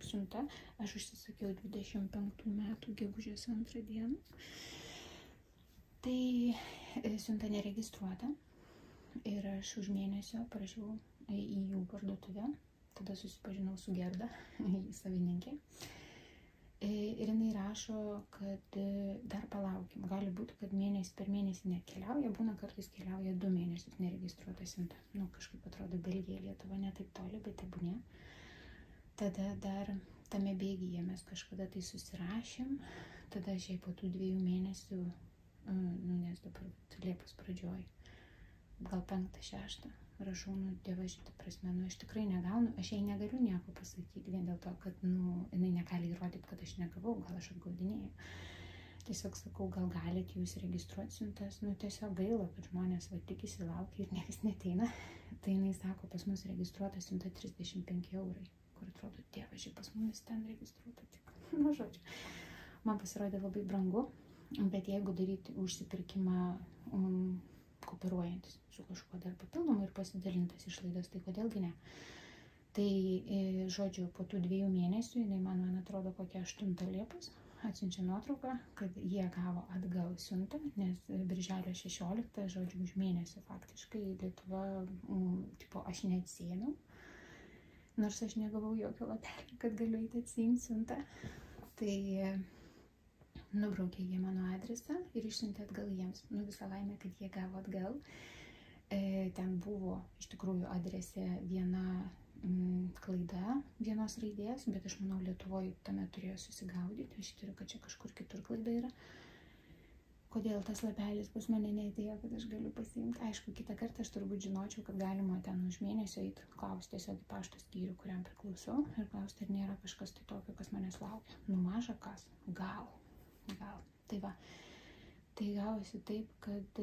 Speaker 1: siunta, aš užsisakiau 25 metų gegužės 2 dieną. Tai siunta neregistruota ir aš už mėnesio parašiau į jų parduotuvę. Tada susipažinau su Gerda, savininkė. Ir jinai rašo, kad dar palaukim. Gali būti, kad per mėnesį nekeliauja, būna kartais keliauja 2 mėnesius neregistruota siunta. Nu, kažkaip atrodo Belgija, Lietuva ne taip toli, bet tebūnie. Tada dar tame bėgyje mes kažkada tai susirašėm. Tada aš jai po tų 2 mėnesių, nes dabar Liepos pradžioj, gal 5-6. Rašau, dievaži, ta prasme, aš tikrai negaunu, aš jai negaliu nieko pasakyti, vien dėl to, kad, jinai negali įrodyti, kad aš negavau, gal aš apgaudinėjau. Tiesiog sakau, gal galite jūs registruoti siuntas, tiesiog gaila, kad žmonės tikisi, laukia ir niekas neteina. Tai jinai sako, pas mus registruota siunta 35 eurai, kur atrodo, dievaži, pas mumis ten registruota tik. Žodžiu, man pasirodė labai brangu, bet jeigu daryti užsipirkimą kooperuojantis su kažkuo dar papildomu ir pasidalintas išlaidas, tai kodėlgi ne. Tai, žodžiu, po tų 2 mėnesių, jinai man atrodo kokia 8 Liepos, atsiunčia nuotrauką, kad jie gavo atgal siuntą, nes birželio 16, žodžiu, už mėnesį faktiškai Lietuva, aš neatsiėmiau, nors aš negavau jokio lapelio, kad galiu eiti atsiimti siuntą. Tai nubraukė jie mano adresą ir išsiuntė atgal jiems. Visą laimę, kad jie gavo atgal. Ten buvo iš tikrųjų adrese viena klaida vienos raidės, bet aš manau Lietuvoje tame turėjo susigaudyti. Aš įtariu, kad čia kažkur kitur klaida yra. Kodėl tas lapelis pas mane neatėjo, kad aš galiu pasiimti? Aišku, kitą kartą aš turbūt žinočiau, kad galima ten už mėnesio eiti klausti tiesiog į pašto skyrių, kuriam priklausau, ir klausti, ar nėra kažkas tai tokio, kas manęs laukia. Maža kas. Gal. Tai va. Tai gavosi taip, kad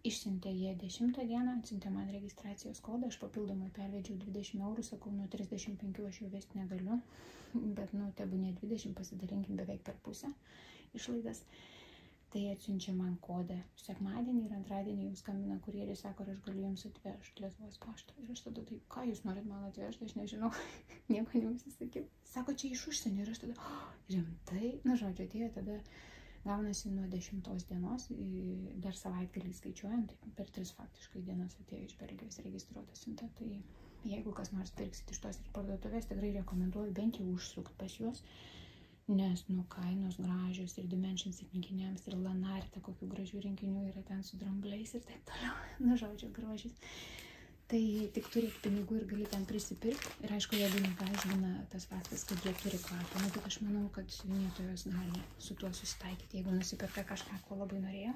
Speaker 1: išsiuntė jie 10 dieną, atsiuntė man registracijos kodą, aš papildomai pervedžiau 20 eurų, sakau, 35 aš jau vesti negaliu, bet, tebūnie 20, pasidalinkim beveik per pusę išlaidas. Tai atsiunčia man kodą sekmadienį ir antradienį jau skambina kurjeris, sako, ar aš galiu jums atvežti Lietuvos paštą. Ir aš tada, tai ką jūs norit man atvežti, aš nežinau, nieko neužsisakiau. Sako, čia iš užsienio ir aš tada, rimtai, žodžiu, atėjo tada. Gaunasi nuo 10 dienos, dar savaitgalį skaičiuojant, tai per 3 faktiškai dienas atėjo iš Belgijos registruota siunta. Tai jeigu kas nors pirksit iš tos parduotuvės, tikrai rekomenduoju bent jau užsukti pas juos, nes kainos gražios ir Dimensions rinkiniams ir Lanarte, kokių gražių rinkinių yra ten su drambliais ir taip toliau. Žodžiu, grožis. Tai tik turėk pinigų ir gali ten prisipirkti. Ir aišku, jeigu negąsdina tas faktas, kad jie turi kvapą, bet aš manau, kad siuvinėtojos gali su tuo susitaikyti, jeigu nusiperka kažką, ko labai norėjo.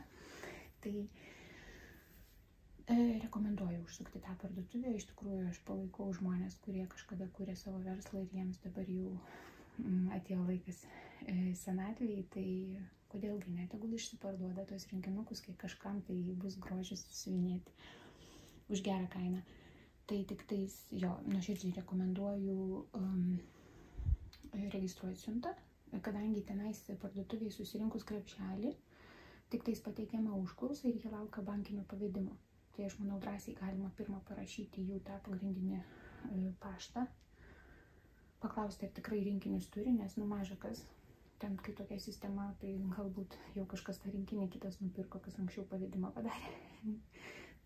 Speaker 1: Tai rekomenduoju užsukti tą parduotuvę. Iš tikrųjų, aš palaikau žmonės, kurie kažkada kūrė savo verslą ir jiems dabar jau atėjo laikas senatvėje. Tai kodėlgi ne, tegul išsiparduoda tos rinkinukus, kai kažkam tai bus grožis siuvinėti už gerą kainą. Tai tik tais, jo, nuoširdžiai rekomenduoju registruoti siuntą, kadangi tenais parduotuviai susirinkus krepšelį, tik tais pateikiama užklausa ir jie laukia bankinio pavedimo. Tai aš manau, drąsiai galima pirmą parašyti jų tą pagrindinį paštą, paklausti, ar tikrai rinkinius turi, nes maža kas, ten kai tokia sistema, tai galbūt jau kažkas tą rinkinį kitas nupirko, kas anksčiau pavedimą padarė.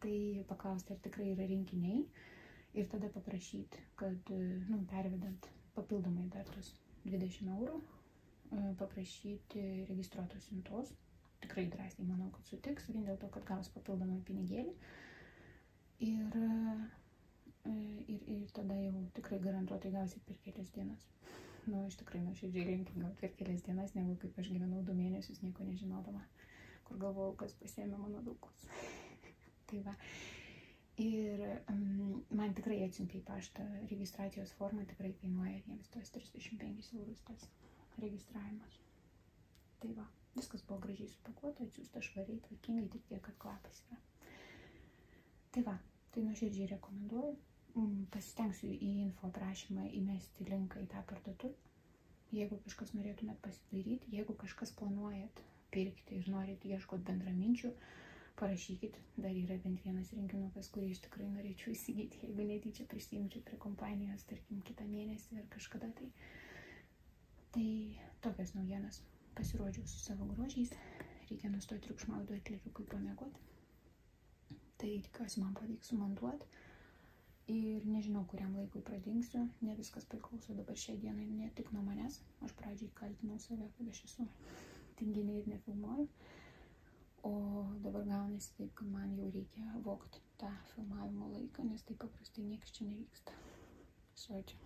Speaker 1: Tai paklausti, ar tikrai yra rinkiniai ir tada paprašyti, kad pervedant papildomai dar tos 20 eurų, paprašyti registruotos siuntos. Tikrai drąsiai manau, kad sutiks, vien dėl to, kad gaus papildomą pinigėlį. Ir tada jau tikrai garantuotai gausit per kelias dienas. Aš tikrai nuoširdžiai linkiu gal per kelias dienas, negu kaip aš gyvenau 2 mėnesius nieko nežinodama, kur galvojau, kas pasiėmė mano dalykus. Tai va. Ir man tikrai atsiuntė į paštą registracijos formą, tikrai kainuoja jiems tos 35 eurus tas registravimas. Tai va, viskas buvo gražiai supakuota, atsiųsta švariai, tvarkingai, tik tiek, kad kvapas yra. Tai va, tai nuoširdžiai rekomenduoju. Pasistengsiu į info aprašymą įmesti linką į tą parduotuvę. Jeigu kažkas norėtumėt pasidaryti, jeigu kažkas planuojat pirkti ir norit ieškot bendraminčių, parašykit, dar yra bent vienas rinkinukas, kurį aš tikrai norėčiau įsigyti, jeigu netyčia prisijungčiau prie kompanijos, tarkim, kitą mėnesį ar kažkada tai. Tai tokios naujienos. Pasirodžiau su savo grožiais, reikia nustoti triukšmauti, duoti lėliukui pamiegoti. Tai tikiuosi man pavyks sumontuoti ir nežinau, kuriam laikui pradingsiu, ne viskas priklauso dabar šiai dienai ne tik nuo manęs. Aš pradžiai kaltinau save, kad aš esu tinginė ir nefilmuoju. O dabar gaunasi taip, kad man jau reikia vogti tą filmavimo laiką, nes taip paprastai niekas čia nevyksta. Žodžiu,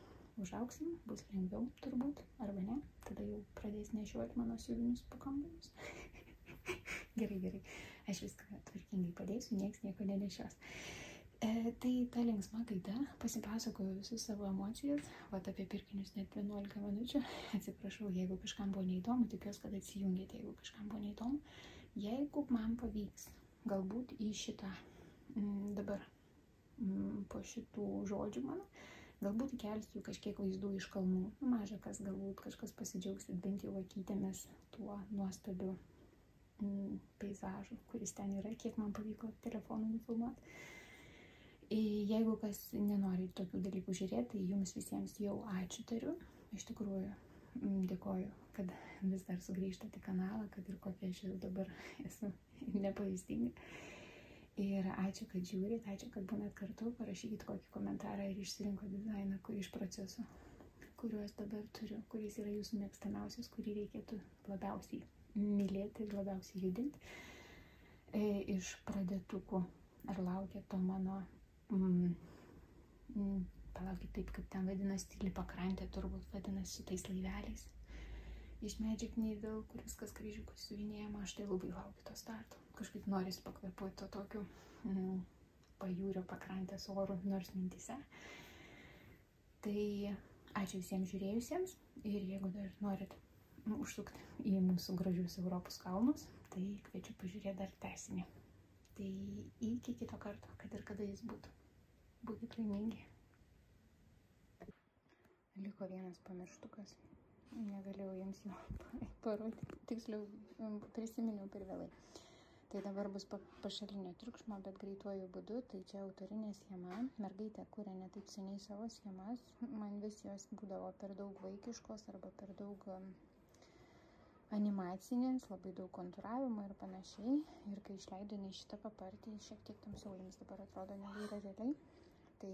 Speaker 1: užaugsim, bus lengviau turbūt, arba ne, tada jau pradės nešiuoti mano siuvinius po kambarius. Gerai, aš viską tvarkingai padėsiu, nieks nieko nenešios. Tai ta linksma gaida, pasipasakoju visus savo emocijas, apie pirkinius net 11 minučių. Atsiprašau, jeigu kažkam buvo neįdomu, tikiuosi, kad atsijungėte, jeigu kažkam buvo neįdomu. Jeigu man pavyks, galbūt į šitą, dabar po šitų žodžių mano, galbūt įkelsiu kažkiek vaizdų iš kalnų. Maža kas, galbūt kažkas pasidžiaugsit bent jau akytėmis tuo nuostabiu peizažu, kuris ten yra, kiek man pavyko telefonu nufilmuoti. Jeigu kas nenori tokių dalykų žiūrėti, tai jums visiems jau ačiū tariu. Iš tikrųjų, dėkoju, kad vis dar sugrįžtate į kanalą, kad ir kokia aš jau dabar esu nepavyzdinga. Ir ačiū, kad žiūrit, ačiū, kad būnat kartu, parašykit kokį komentarą ir išsirinko dizainą, kurį iš procesų, kuriuos dabar turiu, kuris yra jūsų mėgstamiausias, kurį reikėtų labiausiai mylėti ir labiausiai judinti. Iš pradėtukų, ar laukia to mano, palaukit taip, kaip ten vadinasi, tyli pakrantė, turbūt vadinasi šitais laiveliais. Iš Magic Needle, kur viskas kryžiukus siuvinėjama, aš tai labai laukiu to starto. Kažkaip norisi pakvepuoti to tokiu pajūrio pakrantės oru, nors mintyse. Tai ačiū visiems žiūrėjusiems ir jeigu dar norit užsukti į mūsų gražius Europos kalnus, tai kviečiu pažiūrėti dar tęsinį. Tai iki kito karto, kad ir kada jis būtų. Būkit laimingi. Liko vienas pamirštukas. Negalėjau jiems jo parodyti. Tiksliau, prisiminiau per vėlai. Tai dabar bus pašalinio triukšmo, bet greituoju būdu. Tai čia autorinė schema. Mergaitė kuria ne taip seniai savo schemas. Man vis jos būdavo per daug vaikiškos arba per daug animacinės, labai daug kontūravimo ir panašiai. Ir kai išleido jinai šitą papartį, šiek tiek tamsiau jums dabar atrodo negu yra realiai. Tai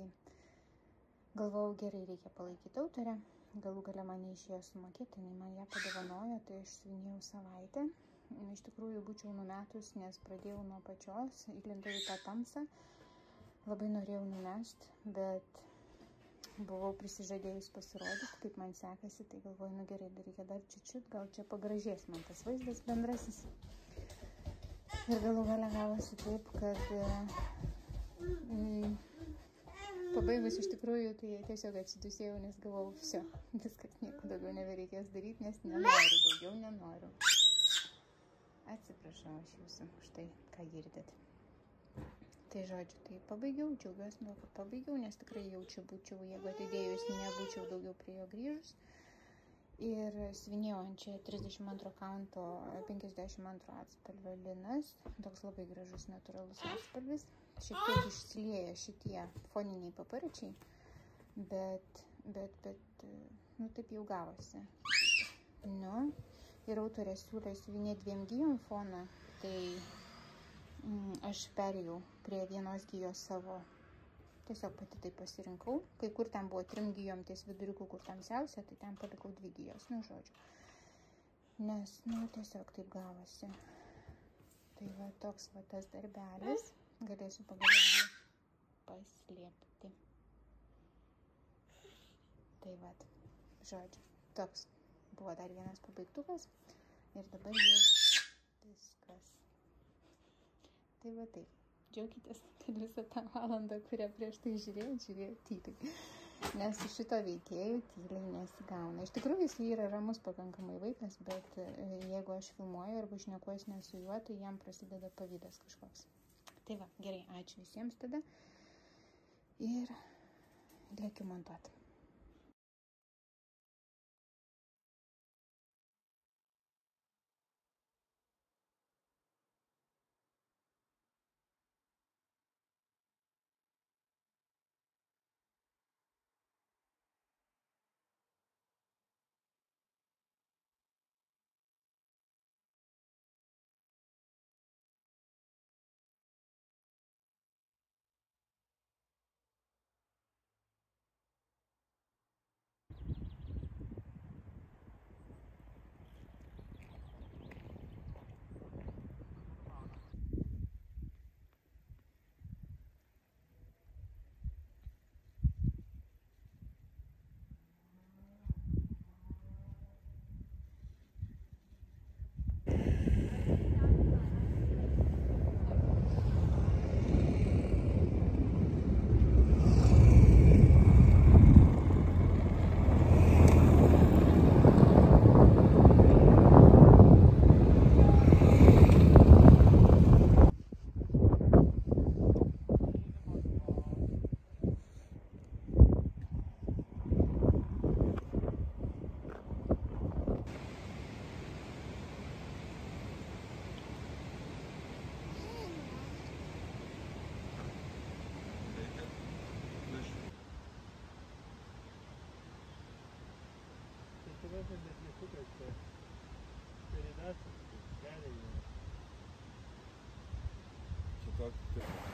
Speaker 1: galvojau, gerai, reikia palaikyti autorę. Galų gale man neišėjo sumokėti, jinai man ją padovanojo, tai aš siuvinėjau savaitę. Iš tikrųjų būčiau numetus, nes pradėjau nuo pačios, įlindau į tą tamsą. Labai norėjau numest, bet buvau prisižadėjus pasirodyti, kaip man sekasi, tai galvoju, nu gerai, reikia dar čiut-čiut, gal čia pagražės man tas vaizdas bendrasis. Ir galų gale gavosi taip, kad pabaigus iš tikrųjų, tai tiesiog atsidusėjau, nes galvojau, viso, viskas, nieko daugiau nebereikės daryti, nes nenoriu, daugiau nenoriu. Atsiprašau aš jūsų už tai, ką girdėt. Tai žodžiu, tai pabaigiau, džiaugiuosi, kad pabaigiau, nes tikrai jaučiu būčiau, jeigu atidėjus, nebūčiau daugiau prie jo grįžus. Ir siuvinėjau ant čia 32 kaunto 52 atspalvio linas, toks labai gražus natūralus atspalvis. Šiek tiek išsilieja šitie foniniai paparačiai, bet, nu taip jau gavosi. Nu, ir autorė siūlė siuvinėti 2 gijom foną, tai aš perėjau prie vienos gijos savo, tiesiog pati tai pasirinkau. Kai kur ten buvo 3 gijom ties viduriuku, kur tamsiausia, tai ten palikau 2 gijos, nu žodžiu. Nes, nu, tiesiog taip gavosi. Tai va, toks va tas darbelis. Galėsiu pagaliau jį paslėpti. Tai va, žodžiu, toks buvo dar vienas pabaigtukas. Ir dabar jau viskas. Tai va taip, džiaukitės, kad visą tą valandą, kurią prieš tai žiūrėjau tyliai. Nes su šito veikėjų tyliai nesigauna. Iš tikrųjų, jis yra ramus pakankamai vaikas, bet jeigu aš filmuoju arba šnekuosi ne su juo, tai jam prasideda pavydas kažkoks. Tai va, gerai, ačiū visiems tada. Ir lėkiu montuoti.
Speaker 2: Čia tokį